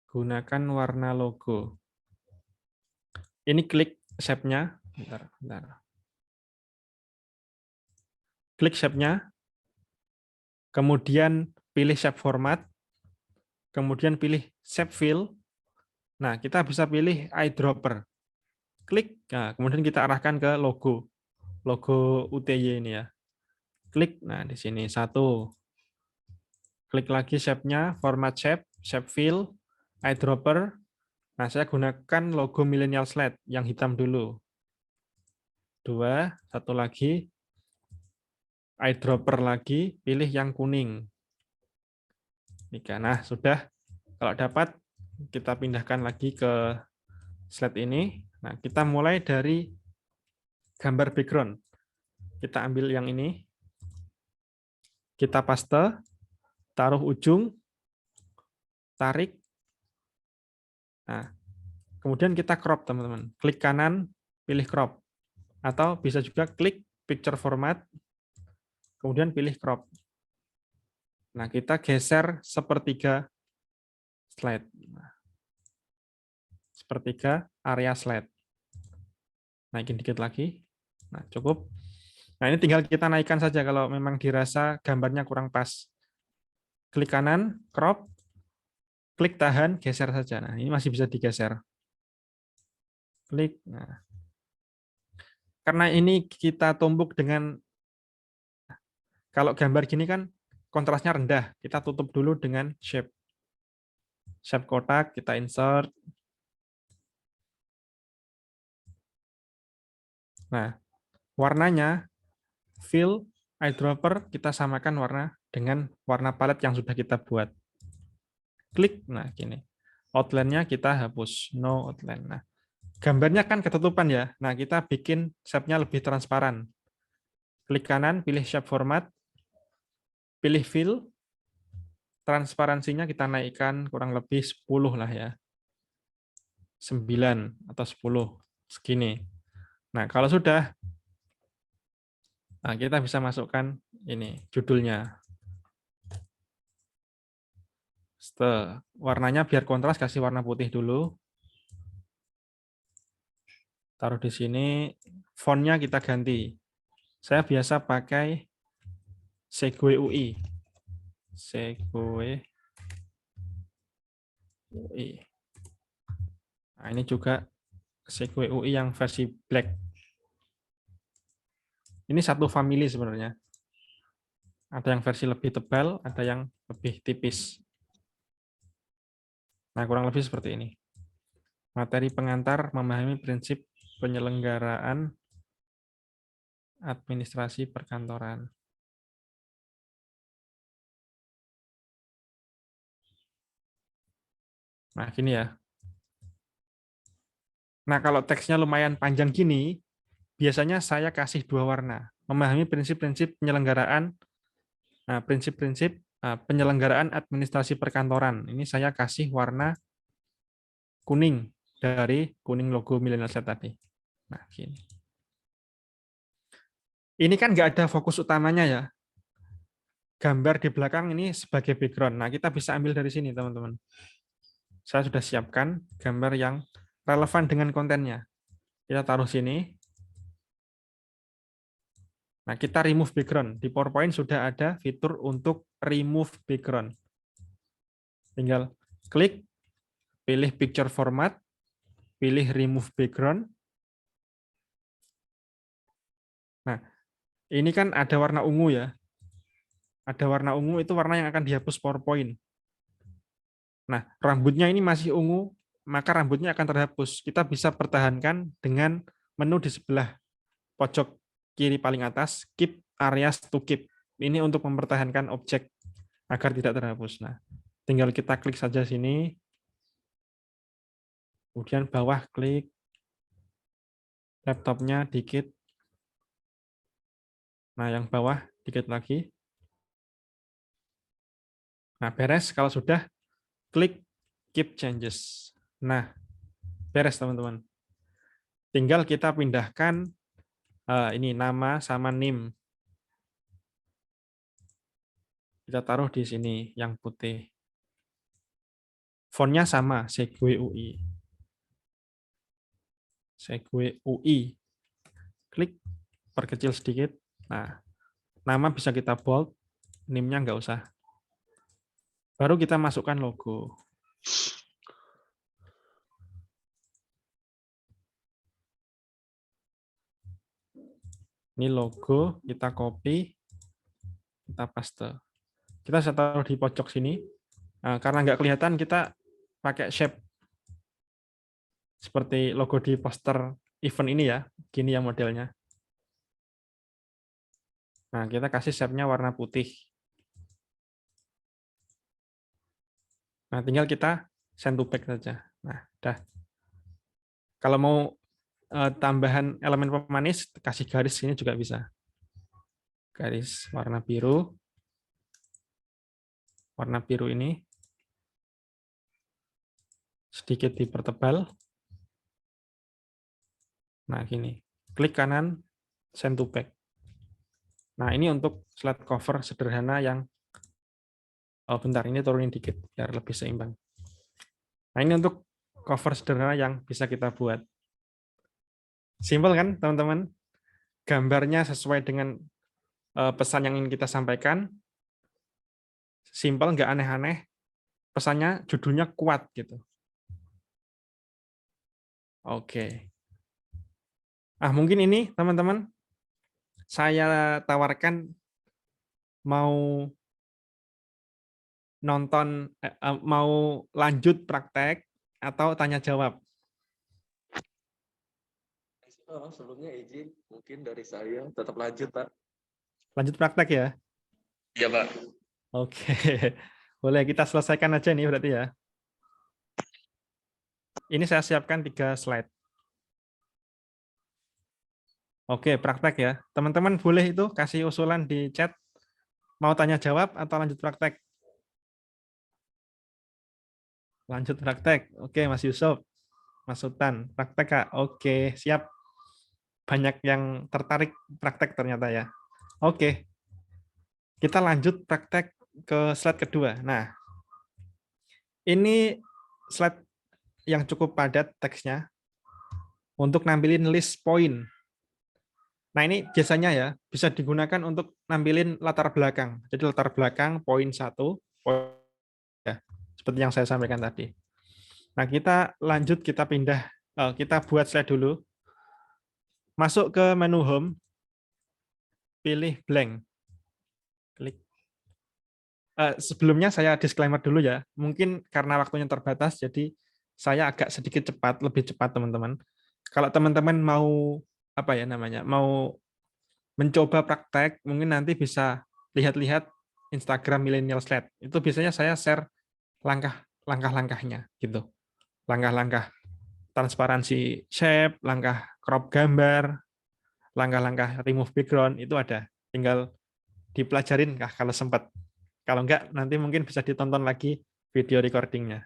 Gunakan warna logo. Ini klik shape-nya. Bentar. Klik shape-nya. Kemudian pilih shape format. Kemudian pilih shape fill. Nah, kita bisa pilih eyedropper. Klik. Nah, kemudian kita arahkan ke logo. Logo UTY ini ya. Klik. Nah, di sini satu. Klik lagi shape-nya, format shape, shape fill, eyedropper. Nah, saya gunakan logo Millennial Slide yang hitam dulu. 2, satu lagi. Eyedropper lagi, pilih yang kuning. 3. Nah, sudah. Kalau dapat, kita pindahkan lagi ke slide ini. Nah, kita mulai dari gambar background. Kita ambil yang ini. Kita paste, taruh ujung, tarik. Nah, kemudian kita crop, teman-teman. Klik kanan, pilih crop. Atau bisa juga klik picture format, kemudian pilih crop. Nah, kita geser sepertiga slide. Sepertiga area slide. Naikin dikit lagi. Nah, cukup. Nah, ini tinggal kita naikkan saja kalau memang dirasa gambarnya kurang pas. Klik kanan, crop, klik tahan, geser saja. Nah, ini masih bisa digeser. Klik. Nah. Karena ini kita tumbuk dengan, kalau gambar gini kan kontrasnya rendah, kita tutup dulu dengan shape. Shape kotak, kita insert. Nah, warnanya, fill, eyedropper, kita samakan warna dengan warna palet yang sudah kita buat. Klik, nah gini. Outline-nya kita hapus, no outline. Nah, gambarnya kan ketutupan ya. Nah, kita bikin shape-nya lebih transparan. Klik kanan, pilih shape format, pilih fill, transparansinya kita naikkan kurang lebih 10 lah ya. 9 atau 10, segini. Nah, kalau sudah, nah kita bisa masukkan ini, judulnya. Warnanya biar kontras, kasih warna putih dulu. Taruh di sini, fontnya kita ganti. Saya biasa pakai Segue UI. Segue UI. Nah, ini juga Segue UI yang versi black. Ini satu family sebenarnya. Ada yang versi lebih tebal, ada yang lebih tipis. Nah, kurang lebih seperti ini. Materi pengantar memahami prinsip penyelenggaraan administrasi perkantoran. Nah, gini ya. Nah, kalau teksnya lumayan panjang gini, biasanya saya kasih 2 warna. Memahami prinsip-prinsip penyelenggaraan, nah, prinsip-prinsip penyelenggaraan administrasi perkantoran. Ini saya kasih warna kuning dari kuning logo Millennial Slide tadi. Nah, gini. Ini kan nggak ada fokus utamanya ya. Gambar di belakang ini sebagai background. Nah, kita bisa ambil dari sini, teman-teman. Saya sudah siapkan gambar yang relevan dengan kontennya. Kita taruh sini. Nah, kita remove background. Di PowerPoint sudah ada fitur untuk remove background. Tinggal klik, pilih picture format, pilih remove background. Ini kan ada warna ungu ya. Ada warna ungu itu warna yang akan dihapus PowerPoint. Nah, rambutnya ini masih ungu, maka rambutnya akan terhapus. Kita bisa pertahankan dengan menu di sebelah pojok kiri paling atas, keep areas to keep. Ini untuk mempertahankan objek agar tidak terhapus. Nah, tinggal kita klik saja sini, kemudian bawah klik laptopnya dikit. Nah, yang bawah dikit lagi. Nah, beres. Kalau sudah, klik keep changes. Nah, beres teman-teman. Tinggal kita pindahkan ini nama sama NIM. Kita taruh di sini yang putih. Fontnya sama, Segue UI. Segue UI. Klik, perkecil sedikit. Nah, nama bisa kita bold, NIM-nya nggak usah. Baru kita masukkan logo. Ini logo, kita copy, kita paste. Kita bisa taruh di pojok sini. Nah, karena nggak kelihatan, kita pakai shape. Seperti logo di poster event ini ya. Gini ya modelnya. Nah, kita kasih shape-nya warna putih. Nah, tinggal kita send to back saja. Nah, udah. Kalau mau tambahan elemen pemanis, kasih garis sini juga bisa. Garis warna biru. Warna biru ini sedikit dipertebal. Nah, gini. Klik kanan, send to back. Nah, ini untuk slide cover sederhana yang bentar, ini turunin dikit biar lebih seimbang. Nah, ini untuk cover sederhana yang bisa kita buat. Simpel kan, teman-teman? Gambarnya sesuai dengan pesan yang ingin kita sampaikan. Simpel, nggak aneh-aneh. Pesannya, judulnya kuat gitu. Oke. Ah, mungkin ini, teman-teman, saya tawarkan mau nonton, mau lanjut praktek atau tanya jawab. Sebelumnya izin, mungkin dari saya tetap lanjut, Pak. Lanjut praktek ya? Iya, Pak. Oke. Boleh kita selesaikan aja nih berarti ya. Ini saya siapkan 3 slide. Oke, praktek ya. Teman-teman boleh itu kasih usulan di chat. Mau tanya jawab atau lanjut praktek? Lanjut praktek. Oke, Mas Yusuf. Mas Sultan. Praktek, Kak. Oke, siap. Banyak yang tertarik praktek ternyata ya. Oke. Kita lanjut praktek ke slide kedua. Nah, ini slide yang cukup padat teksnya untuk nampilin list poin. Nah, ini biasanya ya bisa digunakan untuk nampilin latar belakang. Jadi latar belakang poin 1, poin ya, seperti yang saya sampaikan tadi. Nah, kita lanjut, kita pindah, kita buat slide dulu. Masuk ke menu home, pilih blank. Klik. Sebelumnya saya disclaimer dulu ya. Mungkin karena waktunya terbatas, jadi saya agak sedikit cepat, lebih cepat teman-teman. Kalau teman-teman mau apa ya namanya, mau mencoba praktek, mungkin nanti bisa lihat-lihat Instagram Millennial Slide. Itu biasanya saya share langkah-langkahnya gitu. Langkah-langkah transparansi shape, langkah crop gambar, langkah-langkah remove background itu ada. Tinggal dipelajarin kah kalau sempat. Kalau enggak nanti mungkin bisa ditonton lagi video recordingnya.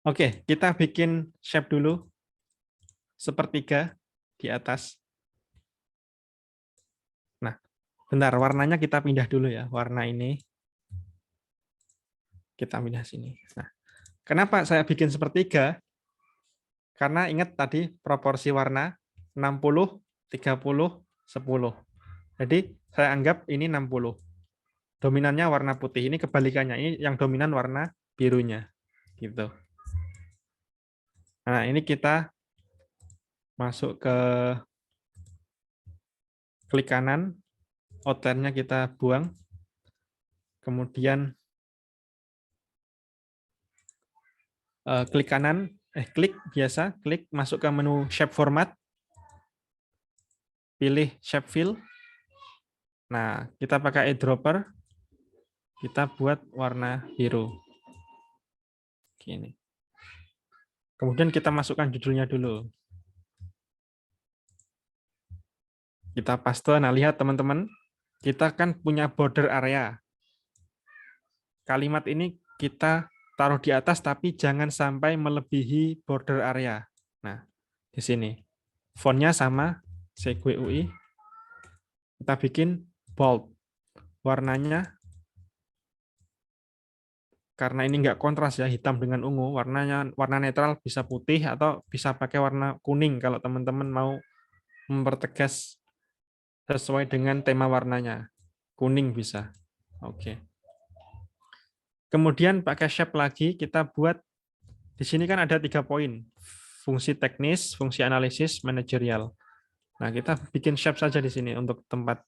Oke, kita bikin shape dulu sepertiga di atas. Nah, bentar, warnanya kita pindah dulu ya. Warna ini kita pindah sini. Nah, kenapa saya bikin sepertiga? Karena ingat tadi proporsi warna 60, 30, 10. Jadi saya anggap ini 60. Dominannya warna putih, ini kebalikannya. Ini yang dominan warna birunya. Gitu. Nah, ini kita masuk ke klik kanan, outline-nya kita buang, kemudian klik kanan, klik biasa, klik masuk ke menu shape format, pilih shape fill. Nah, kita pakai eyedropper, kita buat warna biru. Gini. Kemudian kita masukkan judulnya dulu. Kita paste. Nah, lihat teman-teman, kita kan punya border area. Kalimat ini kita taruh di atas, tapi jangan sampai melebihi border area. Nah, di sini. Fontnya sama, Segue UI. Kita bikin bold. Warnanya, karena ini nggak kontras ya, hitam dengan ungu, warna netral bisa putih atau bisa pakai warna kuning kalau teman-teman mau mempertegas sesuai dengan tema warnanya. Kuning bisa. Oke. Kemudian pakai shape lagi, kita buat di sini kan ada 3 poin. Fungsi teknis, fungsi analisis, manajerial. Nah, kita bikin shape saja di sini untuk tempat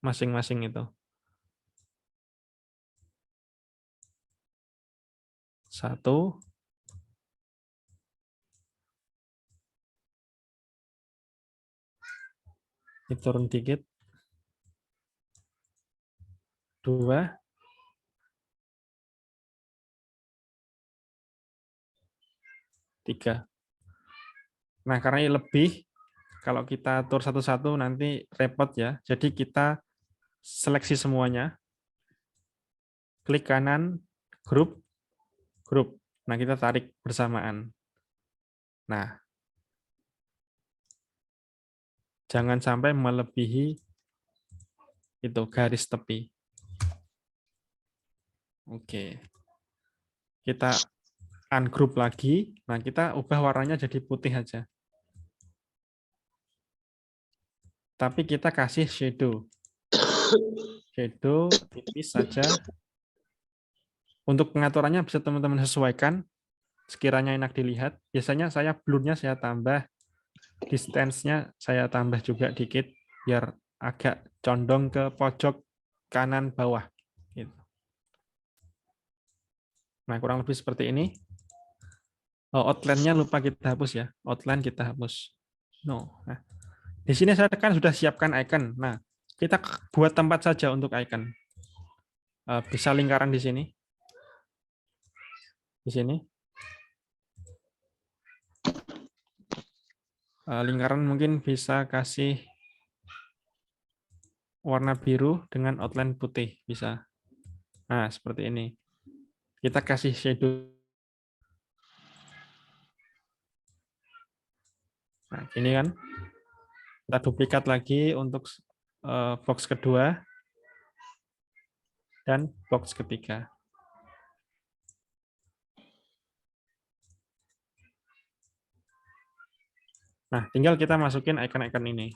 masing-masing itu. 1. Diturun dikit. 2. 3. Nah, karena ini lebih, kalau kita atur satu-satu nanti repot ya. Jadi kita seleksi semuanya. Klik kanan, grup, grup. Nah, kita tarik bersamaan. Nah, jangan sampai melebihi itu garis tepi. Oke. Kita ungroup lagi. Nah, kita ubah warnanya jadi putih aja. Tapi kita kasih shadow. Shadow tipis saja. Untuk pengaturannya bisa teman-teman sesuaikan sekiranya enak dilihat. Biasanya saya blur-nya saya tambah, distance-nya saya tambah juga dikit biar agak condong ke pojok kanan bawah. Gitu. Nah, kurang lebih seperti ini. Oh, outline-nya lupa kita hapus ya. Outline kita hapus. No. Nah, di sini saya kan sudah siapkan icon. Nah, kita buat tempat saja untuk icon. Bisa lingkaran di sini. Di sini. Lingkaran mungkin bisa kasih warna biru dengan outline putih. Bisa. Nah, seperti ini. Kita kasih shadow. Nah, ini kan. Kita duplikat lagi untuk box kedua dan box ketiga. Nah, tinggal kita masukin icon-icon ini.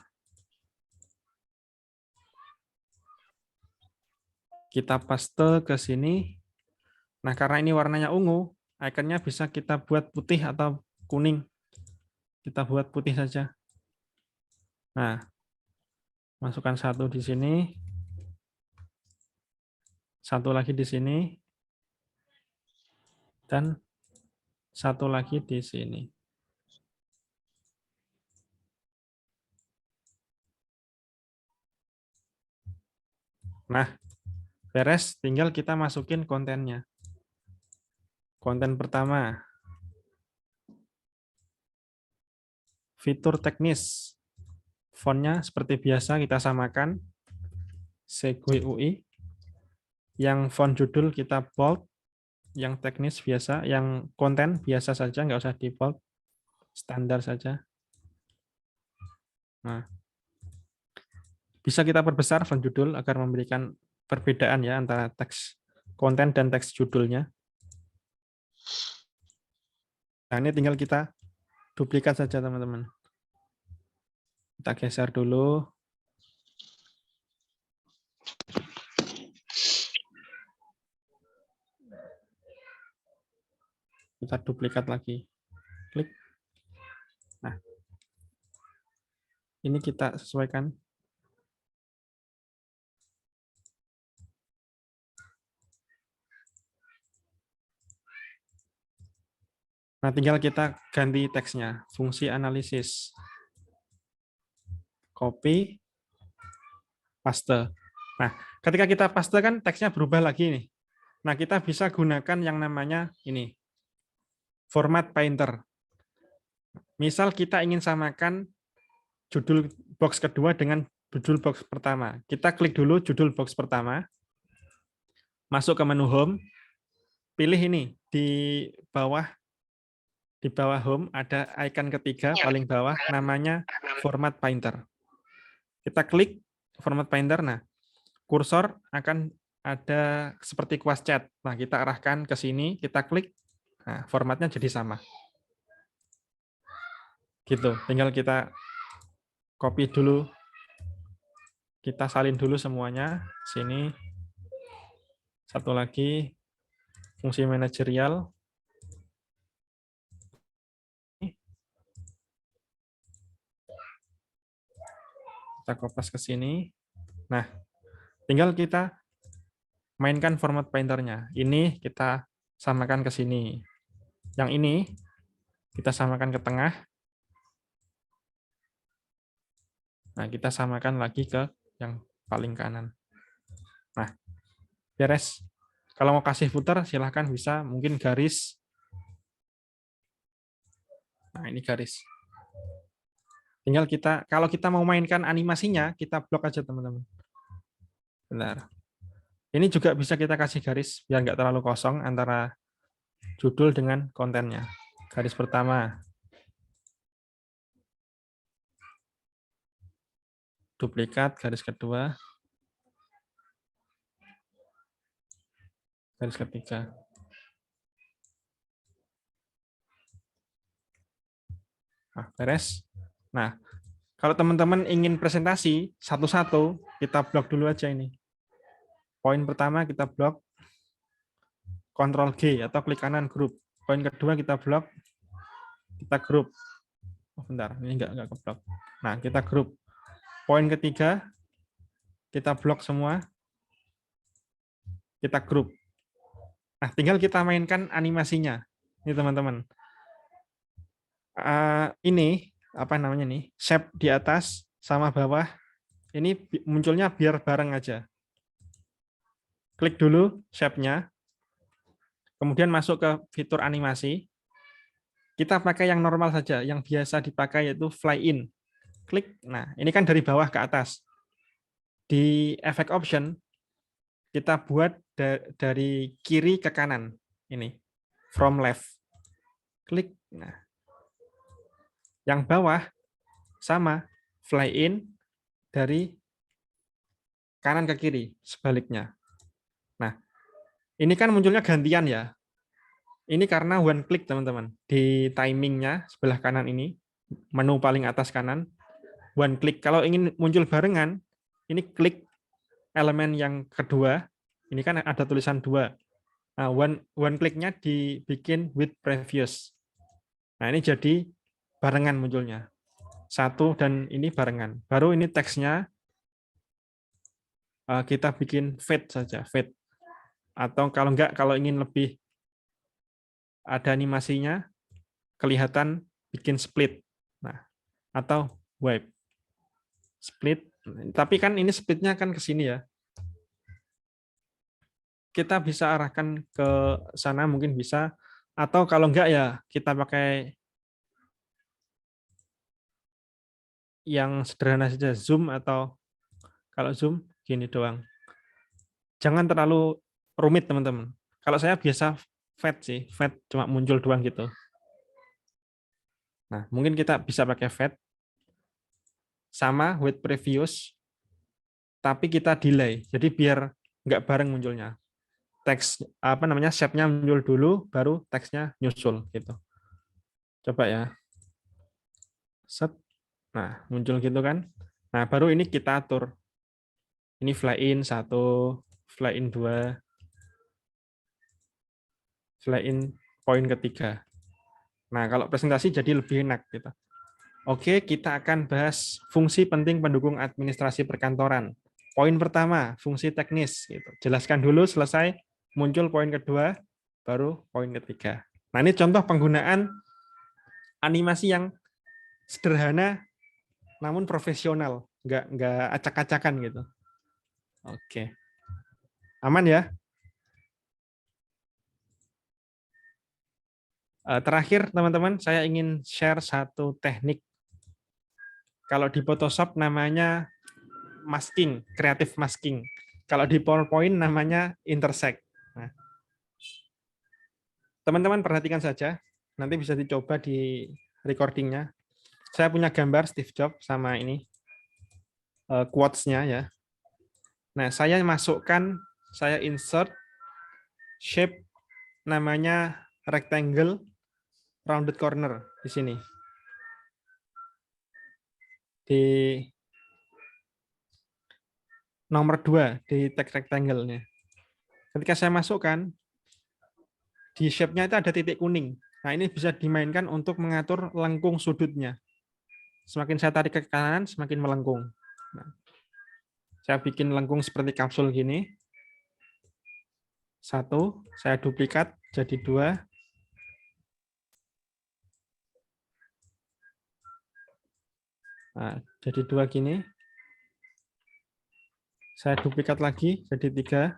Kita paste ke sini. Nah, karena ini warnanya ungu, iconnya bisa kita buat putih atau kuning. Kita buat putih saja. Nah, masukkan satu di sini. Satu lagi di sini. Dan satu lagi di sini. Nah, beres, tinggal kita masukin kontennya. Konten pertama, fitur teknis. Fontnya seperti biasa kita samakan, Segue UI. Yang font judul kita bold, yang teknis biasa, yang konten biasa saja, nggak usah di bold, standar saja. Nah, bisa kita perbesar font judul agar memberikan perbedaan ya antara teks konten dan teks judulnya. Nah, ini tinggal kita duplikat saja teman-teman. Kita geser dulu. Kita duplikat lagi. Klik. Nah, ini kita sesuaikan. Nah, tinggal kita ganti teksnya. Fungsi analisis. Copy, paste. Nah, ketika kita paste kan teksnya berubah lagi nih. Nah, kita bisa gunakan yang namanya ini. Format painter. Misal kita ingin samakan judul box kedua dengan judul box pertama. Kita klik dulu judul box pertama. Masuk ke menu home. Pilih ini di bawah home ada icon ketiga paling bawah namanya format painter. Kita klik format painter. Nah, kursor akan ada seperti kuas chat. Nah, kita arahkan ke sini, kita klik. Nah, formatnya jadi sama. Gitu. Tinggal kita copy dulu. Kita salin dulu semuanya. Sini. Satu lagi fungsi manajerial. Kita kopas ke sini. Nah, tinggal kita mainkan format painternya. Ini kita samakan ke sini. Yang ini kita samakan ke tengah. Nah, kita samakan lagi ke yang paling kanan. Nah, beres. Kalau mau kasih footer, silahkan bisa. Mungkin garis. Nah, ini garis. Tinggal kita, kalau kita mau mainkan animasinya, kita blok aja, teman-teman. Benar. Ini juga bisa kita kasih garis, biar nggak terlalu kosong antara judul dengan kontennya. Garis pertama. Duplikat, garis kedua. Garis ketiga. Nah, beres. Nah, kalau teman-teman ingin presentasi satu-satu, kita blok dulu aja ini. Poin pertama kita blok, Ctrl G atau klik kanan grup. Poin kedua kita blok, kita grup. Oh, bentar, ini enggak keblok. Nah, kita grup. Poin ketiga kita blok semua, kita grup. Nah, tinggal kita mainkan animasinya. Ini teman-teman. Ini apa namanya nih? Shape di atas sama bawah. Ini munculnya biar bareng aja. Klik dulu shape-nya. Kemudian masuk ke fitur animasi. Kita pakai yang normal saja, yang biasa dipakai yaitu fly in. Klik. Nah, ini kan dari bawah ke atas. Di effect option kita buat dari kiri ke kanan. Ini from left. Klik. Nah, yang bawah sama fly in dari kanan ke kiri, sebaliknya. Nah, ini kan munculnya gantian ya. Ini karena one click, teman-teman. Di timingnya sebelah kanan ini, menu paling atas kanan, one click. Kalau ingin muncul barengan, ini klik elemen yang kedua. Ini kan ada tulisan 2. Nah, one click-nya dibikin with previous. Nah, ini jadi barengan munculnya. 1 dan ini barengan. Baru ini teksnya kita bikin fade saja, fade. Atau kalau enggak, kalau ingin lebih ada animasinya, kelihatan bikin split. Nah, atau wipe. Split. Tapi kan ini splitnya kan ke sini ya. Kita bisa arahkan ke sana, mungkin bisa. Atau kalau enggak ya kita pakai yang sederhana saja, zoom, atau kalau zoom gini doang. Jangan terlalu rumit, teman-teman. Kalau saya biasa fade sih, fade cuma muncul doang gitu. Nah, mungkin kita bisa pakai fade sama with previous, tapi kita delay. Jadi biar nggak bareng munculnya. Teks apa namanya, shape-nya muncul dulu, baru teksnya nyusul gitu. Coba ya. Set. Nah, muncul gitu kan. Nah, baru ini kita atur. Ini fly in 1, fly in 2, fly in poin ketiga. Nah, kalau presentasi jadi lebih enak gitu. Oke, kita akan bahas fungsi penting pendukung administrasi perkantoran. Poin pertama, fungsi teknis gitu. Jelaskan dulu, selesai, muncul poin kedua, baru poin ketiga. Nah, ini contoh penggunaan animasi yang sederhana namun profesional, nggak acak-acakan gitu. Oke, aman ya. Terakhir teman-teman, saya ingin share satu teknik. Kalau di Photoshop namanya masking, creative masking. Kalau di PowerPoint namanya intersect. Nah, teman-teman perhatikan saja, nanti bisa dicoba di recordingnya. Saya punya gambar Steve Jobs sama ini quotes-nya ya. Nah, saya masukkan, saya insert shape namanya rectangle rounded corner di sini. Di nomor 2 di teks rectangle-nya. Ketika saya masukkan, di shape-nya itu ada titik kuning. Nah, ini bisa dimainkan untuk mengatur lengkung sudutnya. Semakin saya tarik ke kanan, semakin melengkung. Nah, saya bikin lengkung seperti kapsul gini. 1, saya duplikat jadi 2. Nah, jadi 2 gini. Saya duplikat lagi jadi 3.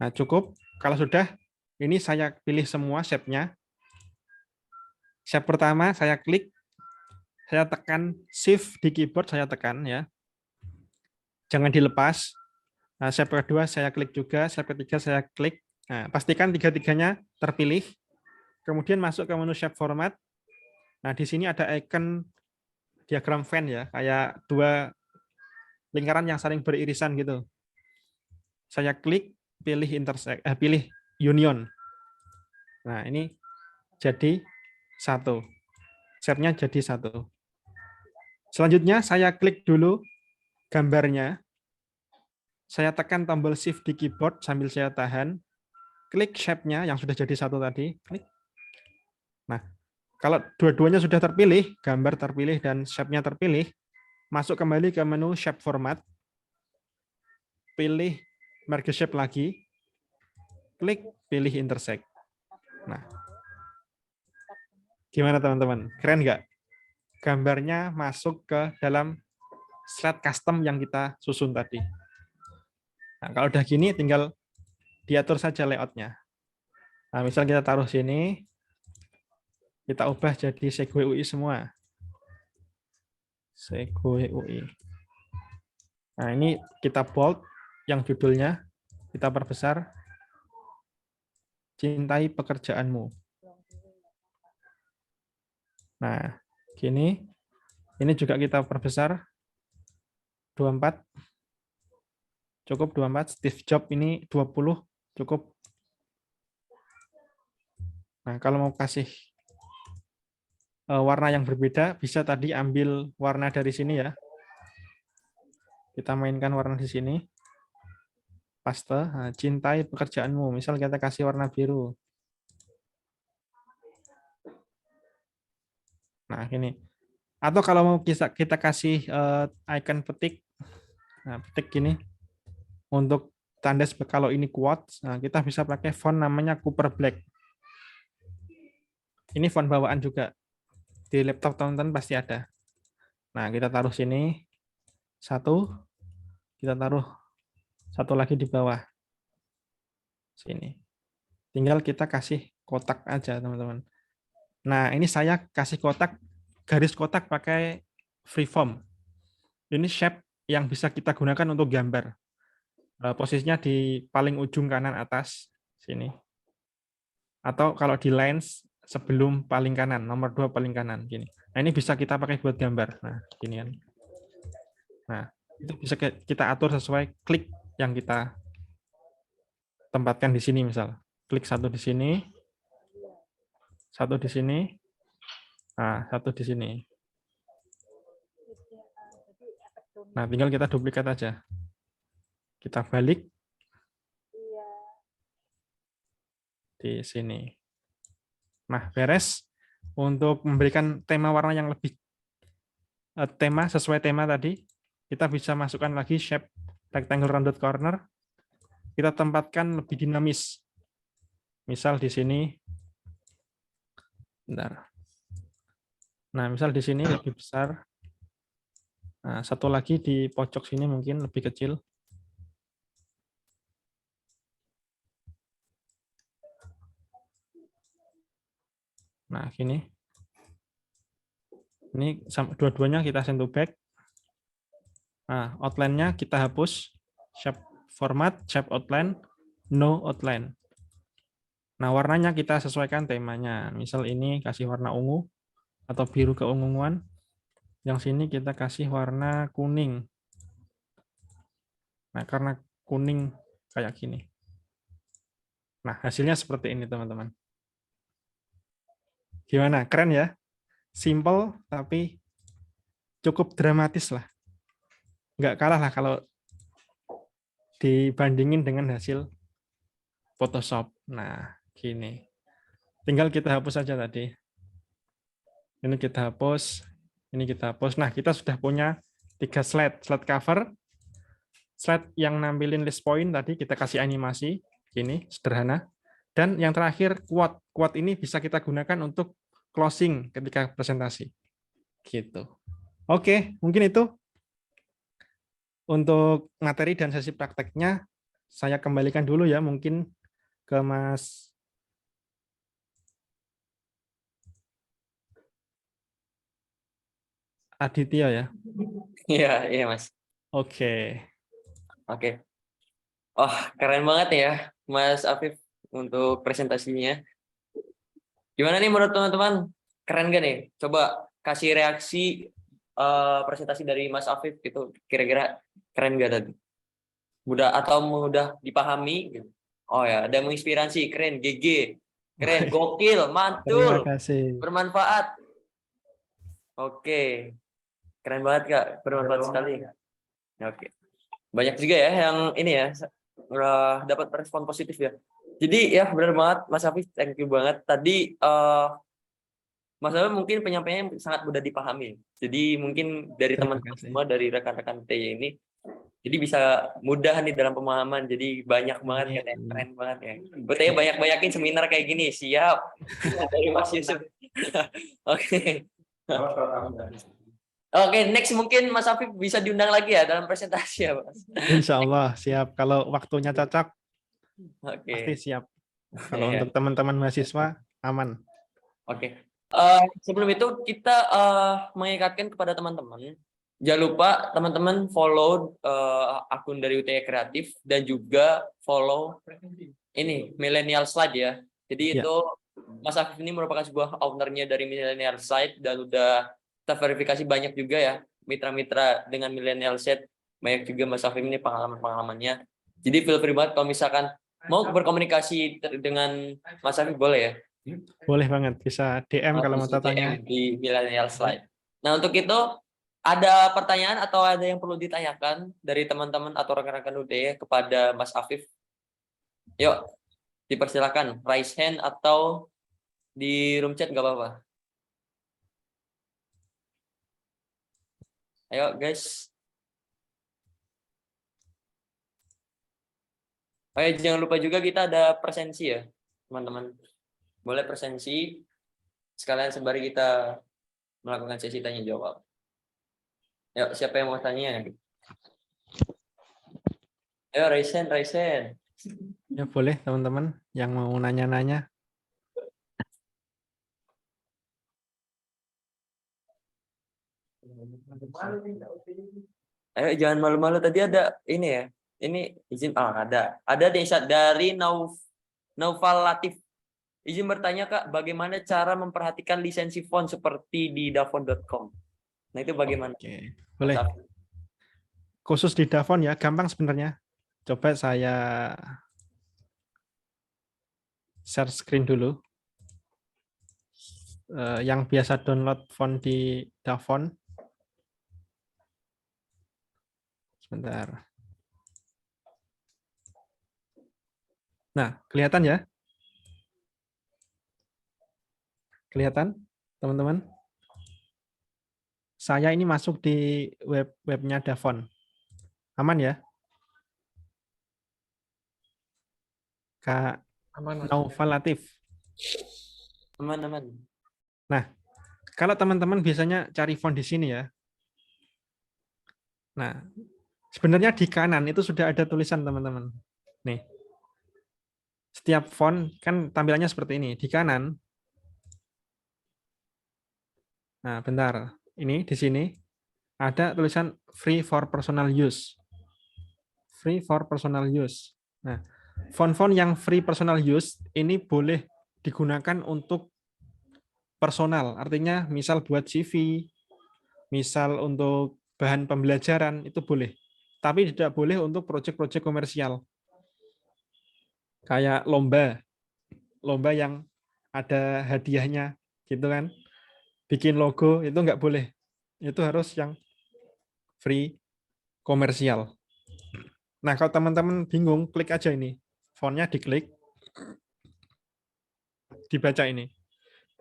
Nah, cukup. Kalau sudah, ini saya pilih semua shape-nya. Shape pertama saya klik, saya tekan Shift di keyboard, saya tekan ya. Jangan dilepas. Nah, shape kedua saya klik juga, shape ketiga saya klik. Nah, pastikan tiga-tiganya terpilih. Kemudian masuk ke menu shape format. Nah, di sini ada icon diagram Venn ya, kayak 2 lingkaran yang saling beririsan gitu. Saya klik, pilih intersect, pilih union. Nah, ini jadi 1. Shape-nya jadi 1. Selanjutnya saya klik dulu gambarnya. Saya tekan tombol Shift di keyboard sambil saya tahan. Klik shape-nya yang sudah jadi 1 tadi. Klik. Nah, kalau dua-duanya sudah terpilih, gambar terpilih dan shape-nya terpilih, masuk kembali ke menu shape format. Pilih merge shape lagi. Klik, pilih intersect. Nah, gimana teman-teman? Keren nggak? Gambarnya masuk ke dalam slide custom yang kita susun tadi. Nah, kalau udah gini tinggal diatur saja layout-nya. Nah, misal kita taruh sini, kita ubah jadi Segway UI semua. Segway UI. Nah, ini kita bold yang judulnya, kita perbesar. Cintai pekerjaanmu. Nah, gini. Ini juga kita perbesar. 24. Cukup 24. Steve Jobs ini 20. Cukup. Nah, kalau mau kasih warna yang berbeda, bisa tadi ambil warna dari sini ya. Kita mainkan warna di sini. Paste. Nah, cintai pekerjaanmu. Misal kita kasih warna biru. Nah, ini. Atau kalau mau kita kasih icon petik. Nah, petik gini. Untuk tanda kalau ini quotes, nah kita bisa pakai font namanya Cooper Black. Ini font bawaan juga. Di laptop teman-teman pasti ada. Nah, kita taruh sini. 1. Kita taruh 1 lagi di bawah. Sini. Tinggal kita kasih kotak aja, teman-teman. Nah, ini saya kasih kotak, garis kotak pakai freeform. Ini shape yang bisa kita gunakan untuk gambar. Posisinya di paling ujung kanan atas. Sini. Atau kalau di lines sebelum paling kanan, nomor 2 paling kanan. Gini. Nah, ini bisa kita pakai buat gambar. Nah, gini kan. Nah, itu bisa kita atur sesuai klik yang kita tempatkan di sini misal. Klik 1 di sini, 1 di sini, nah 1 di sini. Nah, tinggal kita duplikat aja. Kita balik di sini. Nah, beres. Untuk memberikan tema warna yang lebih tema sesuai tema tadi, kita bisa masukkan lagi shape rectangle rounded corner, kita tempatkan lebih dinamis. Misal di sini, bentar. Nah, misal di sini lebih besar. Nah, satu lagi di pojok sini mungkin lebih kecil. Nah, gini. Ini dua-duanya kita send to back. Nah, outline-nya kita hapus. Shape format, shape outline, no outline. Nah, warnanya kita sesuaikan temanya. Misal ini kasih warna ungu atau biru keunguan. Yang sini kita kasih warna kuning. Nah, karena kuning kayak gini. Nah, hasilnya seperti ini, teman-teman. Gimana? Keren ya? Simple, tapi cukup dramatis lah. Nggak kalah lah kalau dibandingin dengan hasil Photoshop. Nah, gini. Tinggal kita hapus saja tadi. Ini kita hapus. Ini kita hapus. Nah, kita sudah punya 3 slide. Slide cover. Slide yang nampilin list point tadi kita kasih animasi. Gini, sederhana. Dan yang terakhir, quote. Quote ini bisa kita gunakan untuk closing ketika presentasi. Gitu. Oke, mungkin itu untuk materi dan sesi prakteknya. Saya kembalikan dulu ya, mungkin ke Mas Aditya ya. Iya, iya Mas. Oke. Oke. Oh, keren banget ya Mas Afif untuk presentasinya. Gimana nih menurut teman-teman? Keren gak nih? Coba kasih reaksi presentasi dari Mas Afif gitu. Kira-kira keren gak tadi? Mudah atau mudah dipahami? Gitu. Oh ya, ada menginspirasi, keren, GG. Keren, gokil, Terima mantul, kasih. bermanfaat. Oke. Keren banget Kak, bermanfaat sekali. Oke. Banyak juga ya yang ini ya dapat respon positif ya. Jadi ya benar banget Mas Hafiz, thank you banget. Tadi Mas Hafiz mungkin penyampaiannya sangat mudah dipahami. Jadi mungkin dari Terima teman-teman kasih. semua, dari rekan-rekan TY ini, jadi bisa mudah nih dalam pemahaman. Jadi banyak banget kan, keren banget ya. UTY banyak-banyakin seminar kayak gini, siap. Dari Mas Yusuf. Oke. Oke, next mungkin Mas Afif bisa diundang lagi ya dalam presentasi ya, Mas. Insya Allah siap. Kalau waktunya cocok, pasti Oke. siap. Kalau Iya. untuk teman-teman mahasiswa, aman. Oke. Sebelum itu kita mengingatkan kepada teman-teman, jangan lupa teman-teman follow akun dari UTY Kreatif dan juga follow ini Millennial Slide ya. Jadi Ya. itu Mas Afif ini merupakan sebuah ownernya dari Millennial Slide dan udah terverifikasi banyak juga ya mitra-mitra dengan Millennial Slide. Banyak juga Mas Afif ini pengalaman-pengalamannya. Jadi feel free banget kalau misalkan mau berkomunikasi dengan Mas Afif boleh ya. Boleh banget. Bisa DM kalau mau tanya. Di Millennial Slide. Nah, untuk itu ada pertanyaan atau ada yang perlu ditanyakan dari teman-teman atau rekan-rekan UTY kepada Mas Afif? Yuk, dipersilakan raise hand atau di room chat nggak apa-apa. Ayo guys. Oke, jangan lupa juga kita ada presensi ya, teman-teman. Boleh presensi, sekalian sembari kita melakukan sesi tanya jawab. Yuk, siapa yang mau tanya? Ayo raise hand, raise hand. Ya boleh teman-teman yang mau nanya-nanya. Ayo jangan malu-malu, tadi ada ini ya. Ini izin ada desa dari Naufal Latif. Izin bertanya Kak, bagaimana cara memperhatikan lisensi font seperti di davon.com? Nah, itu bagaimana? Oke, boleh. Khusus di Davon ya, gampang sebenarnya. Coba saya share screen dulu. Yang biasa download font di Davon. Sebentar. Nah, kelihatan ya? Kelihatan, teman-teman? Saya ini masuk di webnya Davon. Aman ya? Kak Aman, Mas. Naufal Latif. Aman. Nah, kalau teman-teman biasanya cari font di sini ya. Nah, sebenarnya di kanan itu sudah ada tulisan teman-teman. Nih, setiap font kan tampilannya seperti ini. Di kanan, nah bentar, ini di sini ada tulisan free for personal use. Free for personal use. Nah, font-font yang free personal use ini boleh digunakan untuk personal, artinya misal buat CV, misal untuk bahan pembelajaran itu boleh. Tapi tidak boleh untuk proyek-proyek komersial. Kayak lomba yang ada hadiahnya gitu kan. Bikin logo itu nggak boleh. Itu harus yang free komersial. Nah, kalau teman-teman bingung, klik aja ini. Fontnya diklik, dibaca ini.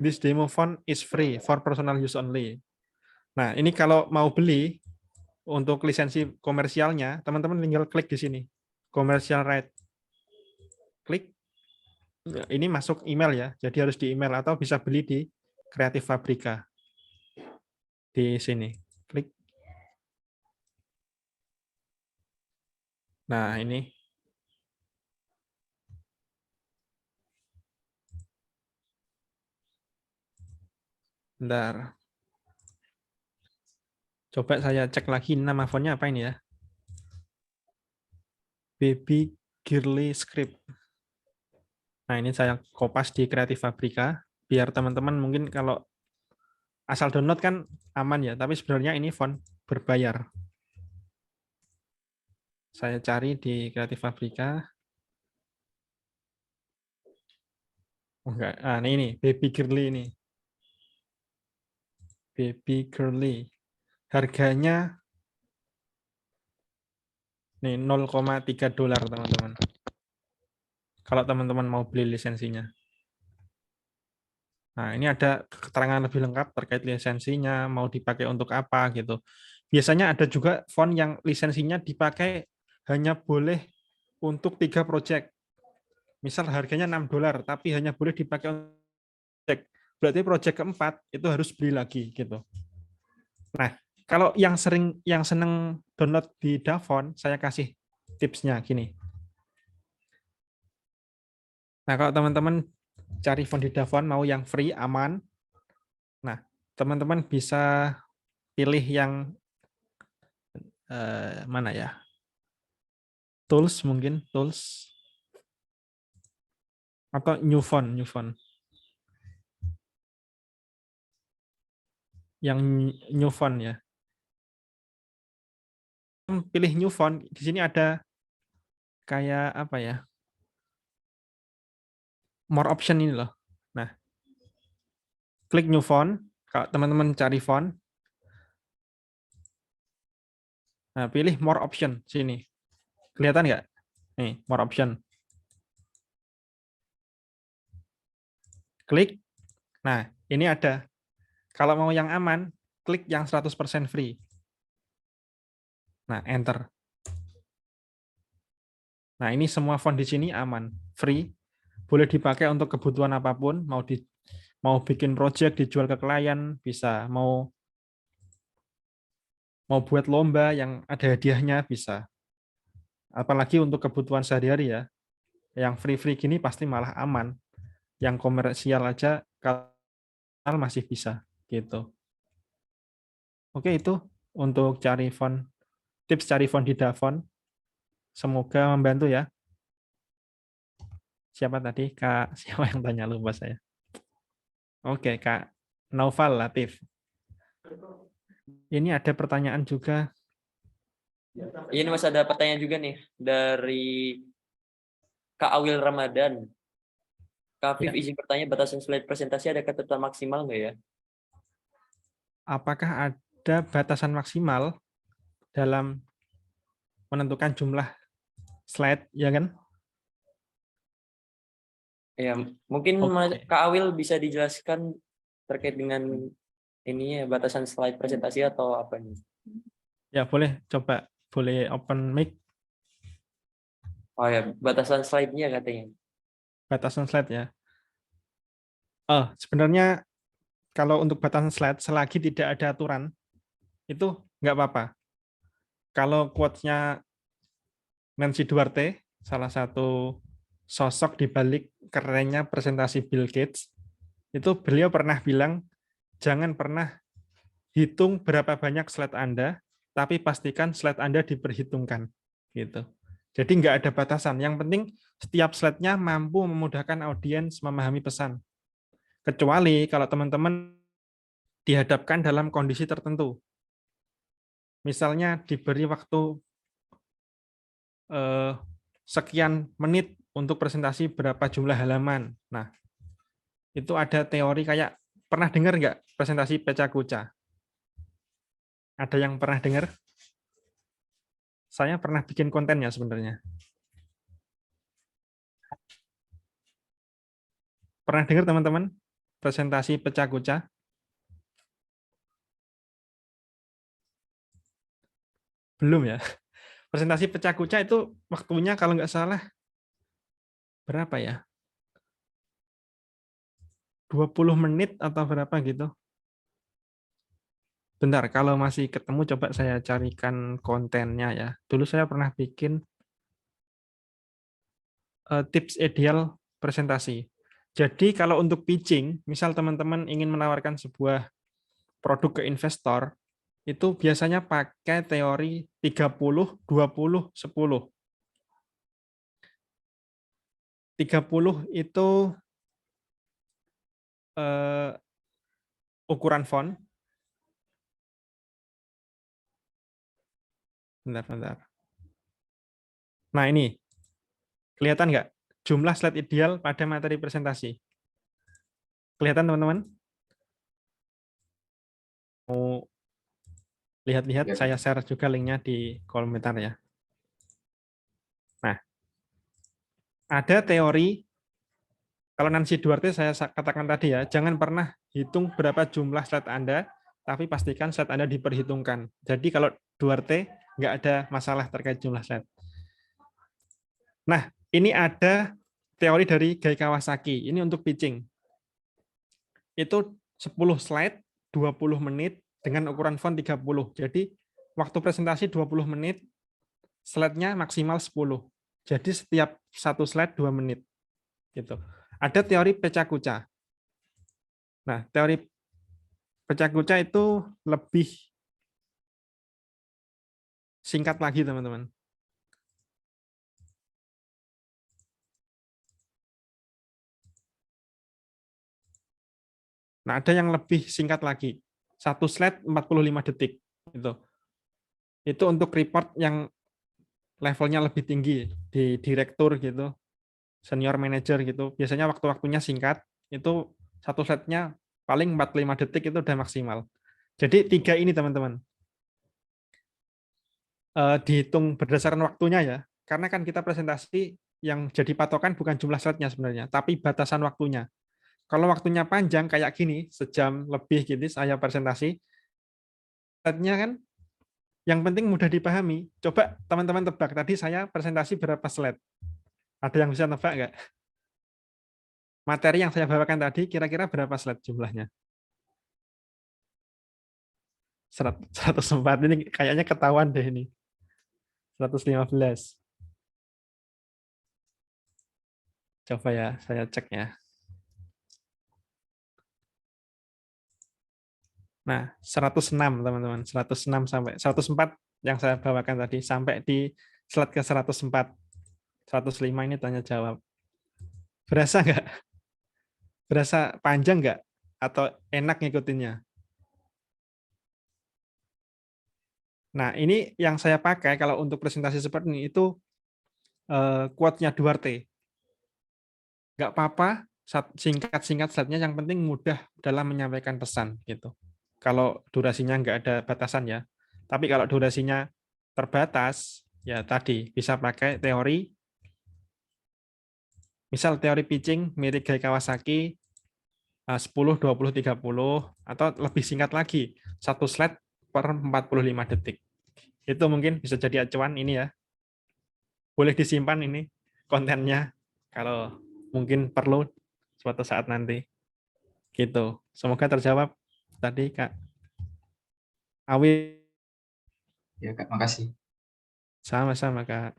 This demo font is free for personal use only. Nah, ini kalau mau beli untuk lisensi komersialnya, teman-teman tinggal klik di sini. Commercial right. Klik. Ini masuk email ya, jadi harus di email atau bisa beli di Creative Fabrica. Di sini. Klik. Nah, ini. Bentar. Coba saya cek lagi nama fontnya apa ini ya. Baby Girly Script. Nah, ini saya kopas di Creative Fabrica biar teman-teman mungkin kalau asal download kan aman ya, tapi sebenarnya ini font berbayar. Saya cari di Creative Fabrica. Oh enggak, ini Baby Girly ini. Baby Girly. Harganya nih $0,3 teman-teman. Kalau teman-teman mau beli lisensinya. Nah, ini ada keterangan lebih lengkap terkait lisensinya, mau dipakai untuk apa gitu. Biasanya ada juga font yang lisensinya dipakai hanya boleh untuk 3 project. Misal harganya $6, tapi hanya boleh dipakai untuk project. Berarti project keempat itu harus beli lagi gitu. Nah, kalau yang seneng download di Davon, saya kasih tipsnya gini. Nah, kalau teman-teman cari font di Davon mau yang free, aman. Nah, teman-teman bisa pilih yang mana ya? Tools mungkin, tools. Atau new font. Yang new font ya. Pilih new font, di sini ada kayak apa ya? More option ini loh. Nah, klik new font. Kalau teman-teman cari font, nah pilih more option sini. Kelihatan nggak? Nih, more option. Klik. Nah, ini ada. Kalau mau yang aman, klik yang 100% free. Nah, enter. Nah, ini semua font di sini aman, free. Boleh dipakai untuk kebutuhan apapun, mau bikin project dijual ke klien bisa, mau buat lomba yang ada hadiahnya bisa. Apalagi untuk kebutuhan sehari-hari ya. Yang free-free gini pasti malah aman. Yang komersial aja kalau masih bisa gitu. Oke, itu untuk cari font, tips cari font di Davon. Semoga membantu ya. Siapa tadi? Kak, siapa yang tanya, lupa saya. Oke, Kak Naufal Latif. Ini ada pertanyaan juga. Ini Mas ada pertanyaan juga nih dari Kak Awil Ramadan. Kak Afif, Ya. izin bertanya, batasan slide presentasi ada ketentuan maksimal nggak ya? Apakah ada batasan maksimal dalam menentukan jumlah slide, ya kan? Ya, mungkin Oke. Kak Awil bisa dijelaskan terkait dengan ini ya, batasan slide presentasi atau apa nih? Ya, boleh coba. Boleh open mic. Oh ya, batasan slide-nya katanya. batasan slide ya. Sebenarnya kalau untuk batasan slide, selagi tidak ada aturan, itu nggak apa-apa. Kalau quotes-nya Nancy Duarte, salah satu sosok di balik kerennya presentasi Bill Gates, itu beliau pernah bilang, jangan pernah hitung berapa banyak slide Anda, tapi pastikan slide Anda diperhitungkan. Gitu. Jadi nggak ada batasan. Yang penting setiap slide-nya mampu memudahkan audiens memahami pesan. Kecuali kalau teman-teman dihadapkan dalam kondisi tertentu. Misalnya diberi waktu sekian menit untuk presentasi berapa jumlah halaman. Nah, itu ada teori kayak, pernah dengar nggak presentasi Pecha-Kucha? Ada yang pernah dengar? Saya pernah bikin kontennya sebenarnya. Pernah dengar teman-teman presentasi Pecha-Kucha? Belum ya? Presentasi Pecha-Kucha itu waktunya kalau nggak salah berapa ya? 20 menit atau berapa gitu. Bentar, kalau masih ketemu coba saya carikan kontennya ya. Dulu saya pernah bikin tips ideal presentasi. Jadi kalau untuk pitching, misal teman-teman ingin menawarkan sebuah produk ke investor, itu biasanya pakai teori 30, 20, 10. 30 itu ukuran font. Bentar. Nah ini, kelihatan nggak jumlah slide ideal pada materi presentasi? Kelihatan teman-teman? Mau lihat-lihat, saya share juga linknya di komentar ya. Nah, ada teori, kalau Nancy Duarte saya katakan tadi ya, jangan pernah hitung berapa jumlah slide Anda, tapi pastikan slide Anda diperhitungkan. Jadi kalau Duarte, nggak ada masalah terkait jumlah slide. Nah, ini ada teori dari Guy Kawasaki, ini untuk pitching. Itu 10 slide, 20 menit, dengan ukuran font 30. Jadi, waktu presentasi 20 menit, slide-nya maksimal 10. Jadi, setiap satu slide 2 menit. Gitu. Ada teori Pecha-Kucha. Nah, teori Pecha-Kucha itu lebih singkat lagi, teman-teman. Nah, ada yang lebih singkat lagi. Satu slide 45 detik. Itu untuk report yang levelnya lebih tinggi, di direktur gitu, senior manager gitu. Biasanya waktu-waktunya singkat, itu satu slide-nya paling 45 detik itu udah maksimal. Jadi 3 ini teman-teman. Dihitung berdasarkan waktunya ya. Karena kan kita presentasi yang jadi patokan bukan jumlah slide-nya sebenarnya, tapi batasan waktunya. Kalau waktunya panjang kayak gini, sejam lebih gitu saya presentasi, slide-nya kan yang penting mudah dipahami. Coba teman-teman tebak, tadi saya presentasi berapa slide? Ada yang bisa tebak nggak? Materi yang saya bawakan tadi kira-kira berapa slide jumlahnya? 104, ini kayaknya ketahuan deh ini. 115. Coba ya, saya cek ya. Nah, 106 teman-teman, 106 sampai 104 yang saya bawakan tadi sampai di slide ke 104. 105 ini tanya jawab. Berasa nggak? Berasa panjang nggak? Atau enak ngikutinnya? Nah, ini yang saya pakai kalau untuk presentasi seperti ini itu quote-nya Duarte. Nggak apa-apa, singkat-singkat slide-nya, yang penting mudah dalam menyampaikan pesan gitu. Kalau durasinya nggak ada batasan ya. Tapi kalau durasinya terbatas, ya tadi bisa pakai teori, misal teori pitching mirip Guy Kawasaki, 10, 20, 30, atau lebih singkat lagi, satu slide per 45 detik. Itu mungkin bisa jadi acuan ini ya. Boleh disimpan ini kontennya kalau mungkin perlu suatu saat nanti. Gitu. Semoga terjawab tadi Kak Awi. Ya Kak, makasih. Sama-sama Kak.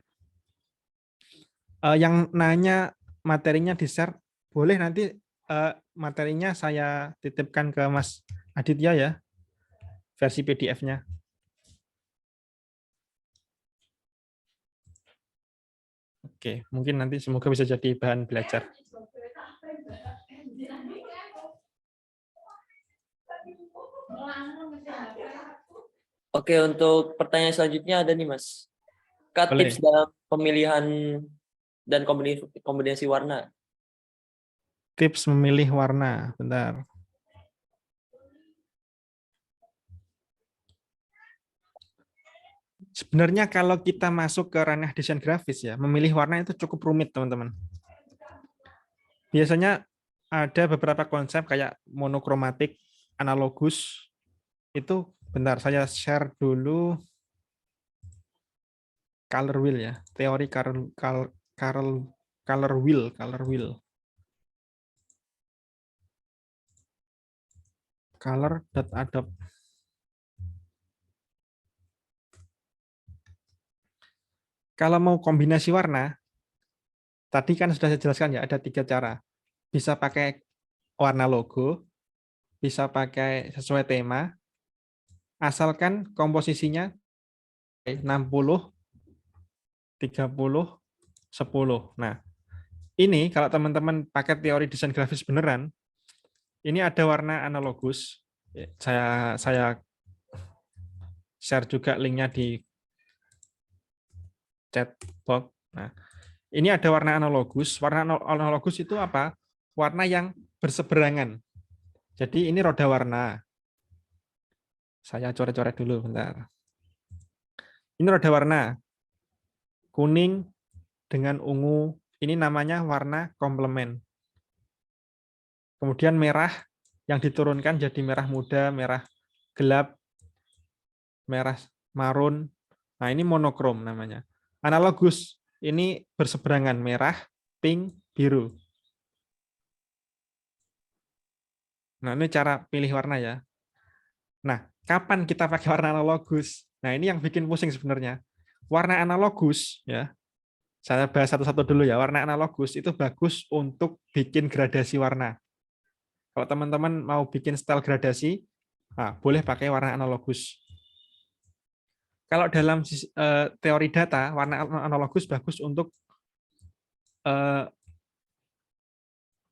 Yang nanya materinya di-share, boleh nanti materinya saya titipkan ke Mas Aditya ya, versi PDF-nya. Oke, mungkin nanti semoga bisa jadi bahan belajar. Oke, untuk pertanyaan selanjutnya ada nih Mas. Kak, Boleh. tips dalam pemilihan dan kombinasi warna. Tips memilih warna, bentar. Sebenarnya kalau kita masuk ke ranah desain grafis ya, memilih warna itu cukup rumit, teman-teman. Biasanya ada beberapa konsep kayak monokromatik, analogus. Itu bentar, saya share dulu color wheel ya, teori color wheel. Color.adopt. Kalau mau kombinasi warna, tadi kan sudah saya jelaskan ya, ada 3 cara. Bisa pakai warna logo, bisa pakai sesuai tema, asalkan komposisinya 60, 30, 10. Nah, ini kalau teman-teman pakai teori desain grafis beneran, ini ada warna analogus. Saya share juga linknya di chat box. Nah, ini ada warna analogus. Warna analogus itu apa? Warna yang berseberangan. Jadi ini roda warna. Saya coret-coret dulu bentar. Ini roda warna. Kuning dengan ungu. Ini namanya warna komplement. Kemudian merah yang diturunkan jadi merah muda, merah gelap, merah marun. Nah, ini monokrom namanya. Analogus, ini berseberangan merah, pink, biru. Nah, ini cara pilih warna ya. Nah, kapan kita pakai warna analogus? Nah, ini yang bikin pusing sebenarnya. Warna analogus ya. Saya bahas satu-satu dulu ya. Warna analogus itu bagus untuk bikin gradasi warna. Kalau teman-teman mau bikin style gradasi, nah, boleh pakai warna analogus. Kalau dalam teori data, warna analogus bagus untuk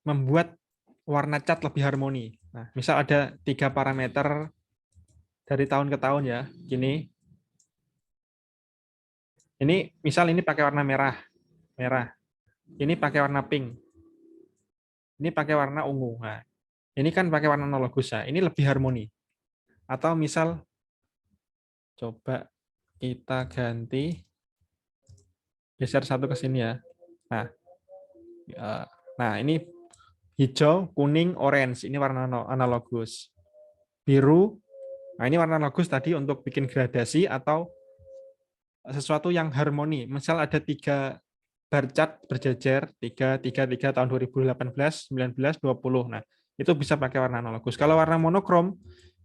membuat warna cat lebih harmoni. Nah, misal ada 3 parameter dari tahun ke tahun ya, gini. Ini misal ini pakai warna merah. Ini pakai warna pink. Ini pakai warna ungu. Nah, ini kan pakai warna analogus ya. Ini lebih harmoni. Atau misal coba kita ganti geser satu ke sini ya. Nah, ini hijau, kuning, orange. Ini warna analogus. Biru. Nah, ini warna analogus tadi untuk bikin gradasi atau sesuatu yang harmoni. Misal ada 3 bar chart berjejer 3 tahun 2018, 19, 20. Nah, itu bisa pakai warna analogus. Kalau warna monokrom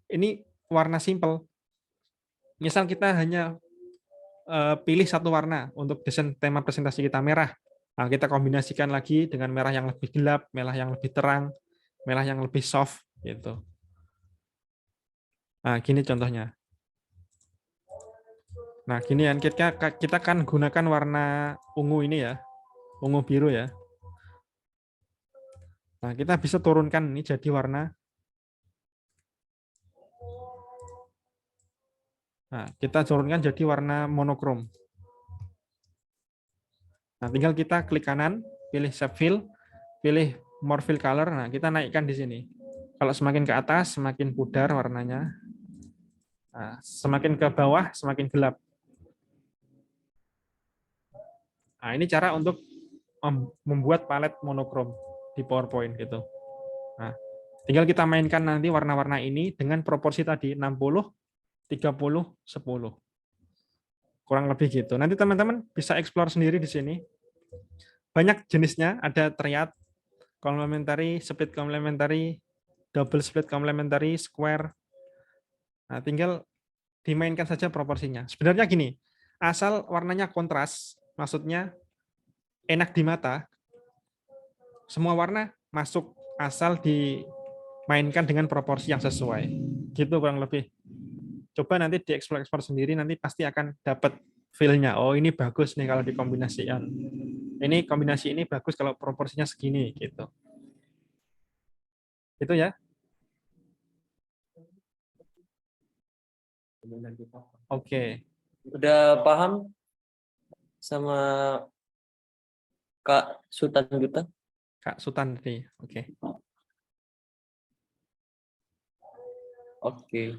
ini warna simple. Misal kita hanya pilih satu warna untuk desain tema presentasi kita merah. Nah, kita kombinasikan lagi dengan merah yang lebih gelap, merah yang lebih terang, merah yang lebih soft gitu. Nah, gini contohnya. Nah, gini kan kita kan gunakan warna ungu ini ya. Ungu biru ya. Nah, kita bisa turunkan ini jadi warna. Nah, kita turunkan jadi warna monokrom. Nah, tinggal kita klik kanan, pilih shape fill, pilih more fill color. Nah, kita naikkan di sini. Kalau semakin ke atas, semakin pudar warnanya. Nah, semakin ke bawah, semakin gelap. Nah, ini cara untuk membuat palet monokrom di PowerPoint gitu. Nah, tinggal kita mainkan nanti warna-warna ini dengan proporsi tadi 60, 30, 10. Kurang lebih gitu. Nanti teman-teman bisa explore sendiri di sini. Banyak jenisnya, ada triad, complementary, split complementary, double split complementary, square. Nah, tinggal dimainkan saja proporsinya. Sebenarnya gini, asal warnanya kontras, maksudnya enak di mata, semua warna masuk asal dimainkan dengan proporsi yang sesuai. Gitu kurang lebih. Coba nanti dieksplor sendiri, nanti pasti akan dapat feel-nya. Oh, ini bagus nih kalau dikombinasikan. Ini kombinasi ini bagus kalau proporsinya segini gitu. Itu ya. Oke. Udah paham sama Kak Sultan Duta? Kak Sultan tadi. Oke. Oke.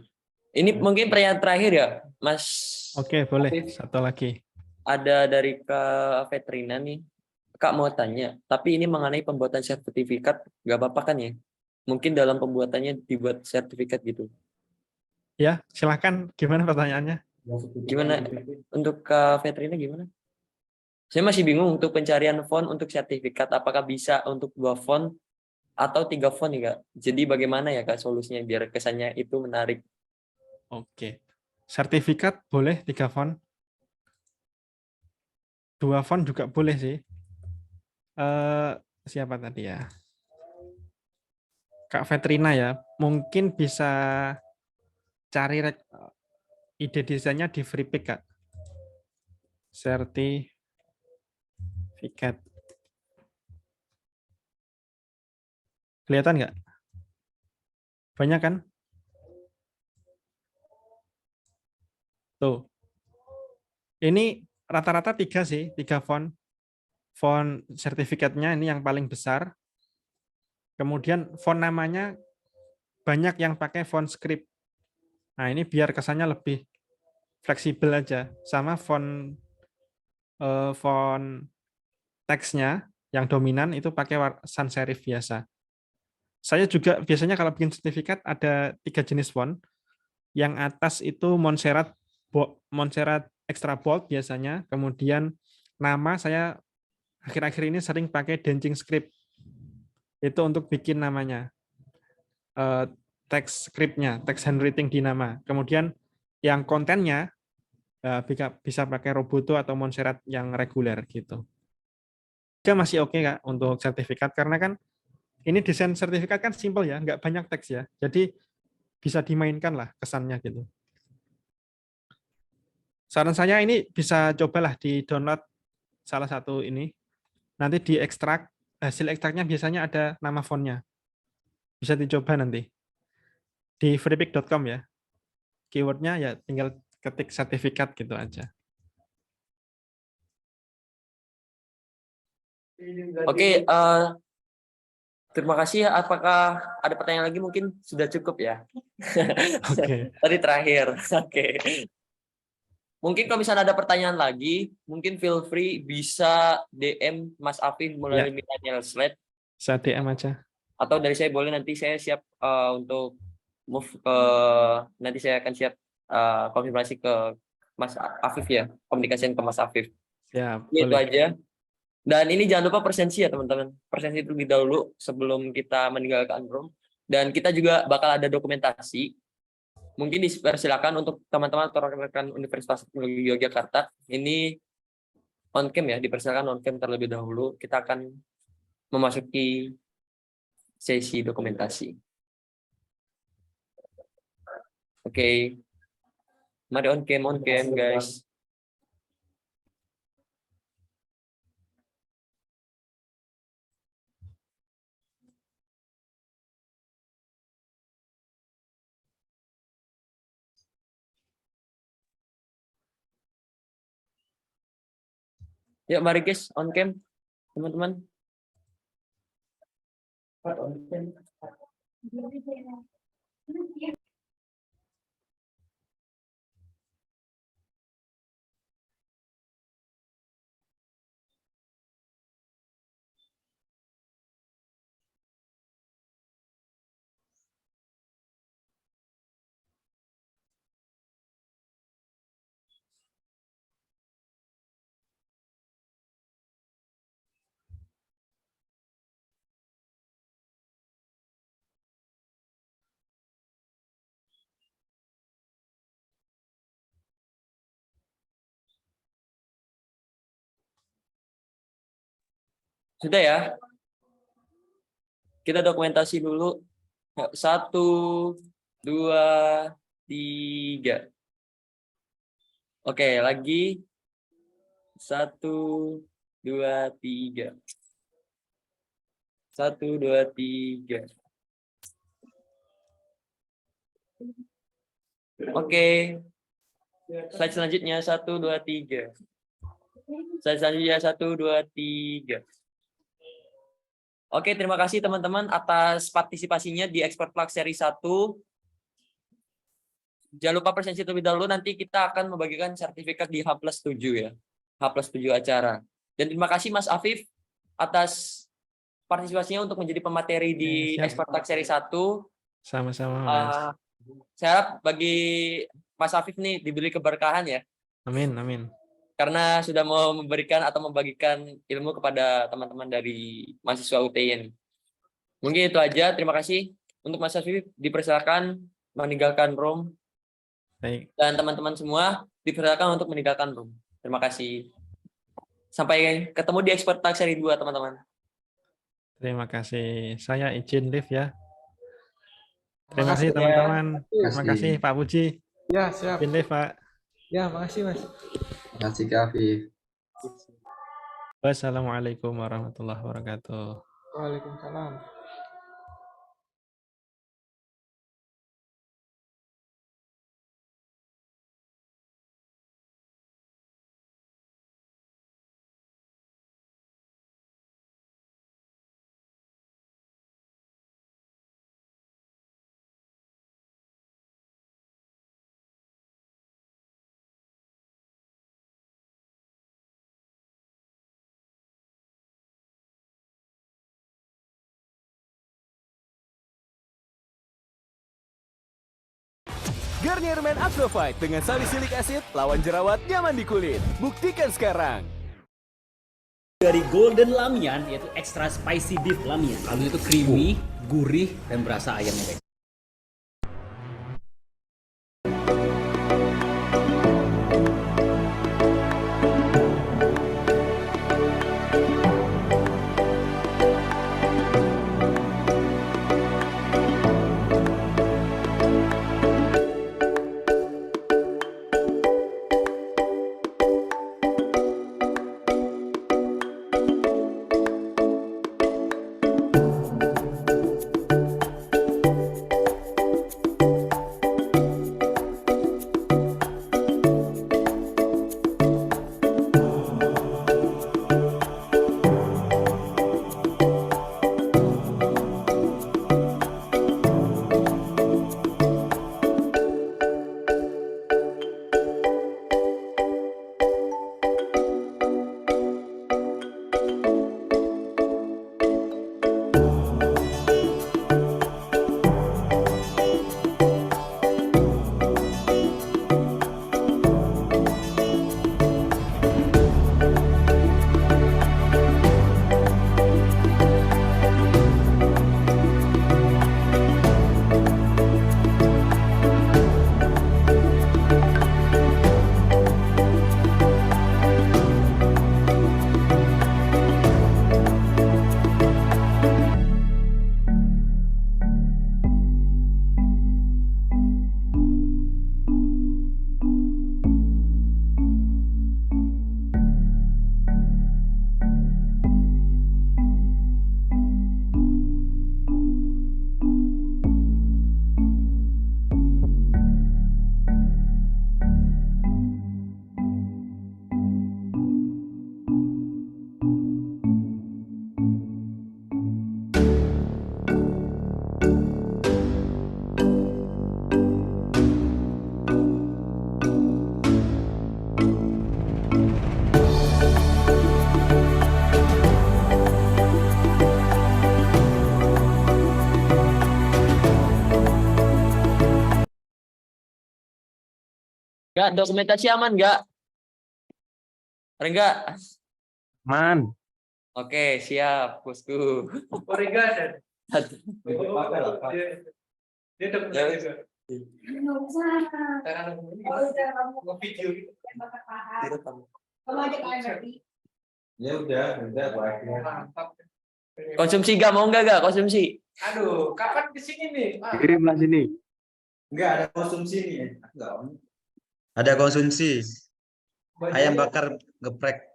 Ini mungkin pertanyaan terakhir ya, Mas. Oke, boleh. Afif. Satu lagi. Ada dari Kak Vetrina nih. Kak mau tanya, tapi ini mengenai pembuatan sertifikat, nggak apa-apa kan ya? Mungkin dalam pembuatannya dibuat sertifikat gitu. Ya, silahkan. Gimana pertanyaannya? Gimana untuk Kak Vetrina gimana? Saya masih bingung untuk pencarian font untuk sertifikat. Apakah bisa untuk 2 font atau 3 font nih Kak? Jadi bagaimana ya Kak solusinya biar kesannya itu menarik? Oke. Sertifikat boleh 3 font. 2 font juga boleh sih. Siapa tadi ya? Kak Vetrina ya. Mungkin bisa cari ide desainnya di FreePic, Kak. Sertifikat. Kelihatan nggak? Banyak kan? Tuh. Ini rata-rata 3 sih, 3 font. Font sertifikatnya ini yang paling besar. Kemudian font namanya banyak yang pakai font script. Nah, ini biar kesannya lebih fleksibel aja. Sama font teksnya yang dominan itu pakai sans serif biasa. Saya juga biasanya kalau bikin sertifikat ada 3 jenis font. Yang atas itu Montserrat extra bold biasanya. Kemudian nama saya akhir-akhir ini sering pakai Dancing Script. Itu untuk bikin namanya. Teks scriptnya, teks handwriting di nama. Kemudian yang kontennya bisa pakai Roboto atau Montserrat yang reguler gitu. Juga masih oke Kak untuk sertifikat karena kan ini desain sertifikat kan simple ya, nggak banyak teks ya. Jadi bisa dimainkan lah kesannya gitu. Saran saya ini bisa cobalah di-download salah satu ini. Nanti diekstrak, hasil ekstraknya biasanya ada nama fontnya. Bisa dicoba nanti. Di freepik.com ya. Keywordnya ya tinggal ketik sertifikat gitu aja. Oke, terima kasih. Apakah ada pertanyaan lagi? Mungkin sudah cukup ya. Oke. Tadi terakhir. Oke. Mungkin kalau misalnya ada pertanyaan lagi, mungkin feel free bisa DM Mas Afif Ya, melalui Millennial Slate saya DM aja. atau dari saya boleh nanti saya siap untuk move ke nanti saya akan siap konfirmasi ke Mas Afif ya, komunikasiin ke Mas Afif. Ya, Itu boleh. aja. Dan ini jangan lupa presensi ya teman-teman. Presensi itu lebih dahulu sebelum kita meninggalkan room. Dan kita juga bakal ada dokumentasi. Mungkin dipersilakan untuk teman-teman atau rekan-rekan Universitas Teknologi Yogyakarta. Ini on cam ya, dipersilakan on cam terlebih dahulu. Kita akan memasuki sesi dokumentasi. Oke. Mari on cam guys. Yuk mari guys on cam teman-teman. Sudah ya? Kita dokumentasi dulu. 1, 2, 3. Oke, lagi. 1, 2, 3. 1, 2, 3. Oke. Slide selanjutnya 1, 2, 3. Slide selanjutnya 1, 2, 3. Oke, terima kasih teman-teman atas partisipasinya di Expert Plug seri 1. Jangan lupa presensi terlebih dahulu, nanti kita akan membagikan sertifikat di H+7 ya. H+7 acara. Dan terima kasih Mas Afif atas partisipasinya untuk menjadi pemateri di Siap. Expert Plug seri 1. Sama-sama, Mas. Saya harap bagi Mas Afif nih diberi keberkahan ya. Amin, amin. Karena sudah mau memberikan atau membagikan ilmu kepada teman-teman dari mahasiswa UTN. Mungkin itu aja. Terima kasih. Untuk Mas Afif dipersilakan meninggalkan room. Baik. Dan teman-teman semua dipersilakan untuk meninggalkan room. Terima kasih. Sampai ketemu di Expert Talk seri 2, teman-teman. Terima kasih. Saya izin live ya. Terima Makasih kasih ya. teman-teman. Terima Makasih. kasih Pak Puji. Ya, siap. Izin live, Pak. Ya, makasih, Mas. Terima kasih Kak Afif. Wassalamualaikum warahmatullahi wabarakatuh. Waalaikumsalam. Garnier Men Acro Fight dengan salicylic acid lawan jerawat nyaman di kulit. Buktikan sekarang. Dari Golden Lamian, yaitu extra spicy beef lamian. Kaldunya itu creamy, gurih, dan berasa ayamnya. Enggak, dokumentasi aman enggak? Enggak? Man. Oke, siap, bosku. Oregon. Dia dokumentasi juga. Nggak usah. Oh, udah kamu Video. tembak ke paha. Kamu aja kalian berarti. Ya udah baiknya. Mantap. Konsumsi gak? Mau gak konsumsi? Aduh, kapan kesini nih? Kirimlah sini. Enggak ada konsumsi nih. Enggak. Ada konsumsi. Ayam bakar geprek.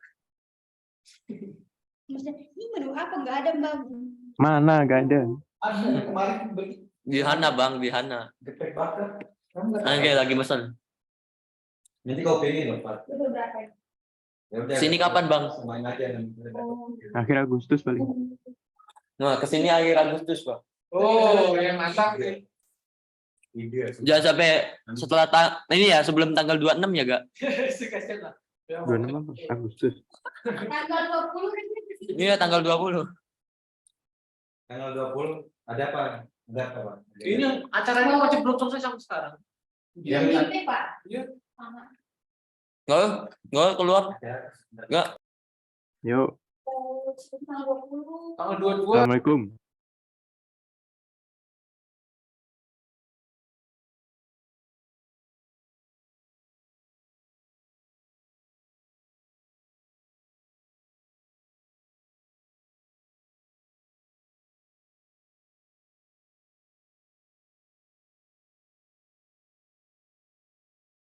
Ini menu apa? Nggak ada Mbak. Mana? Gak ada. Ada kemarin beli Di Hana bang, di Hana. geprek bakar. Kamu nggak Oke, lagi mesen. Nanti kau pengen loh, Pak. Itu berapa? Ya udah. Sini kapan, Bang? Semuanya aja. Oh. Akhir Agustus paling. Nah, kesini akhir Agustus bang. Oh, yang mantap nih. Ide. Jangan sampai setelah ini ya, sebelum tanggal 26 ya gak? Kasihan lah. Ya, 26 Agustus. Tanggal 20 Iya tanggal 20. Tanggal 20 ada apa? Ada apa, Pak? Ini acaranya masih belum selesai sampai sekarang. Yang Ini Pak. Iya. Nggak keluar. ada. Yuk. Tanggal 20. Tanggal 22. Assalamualaikum.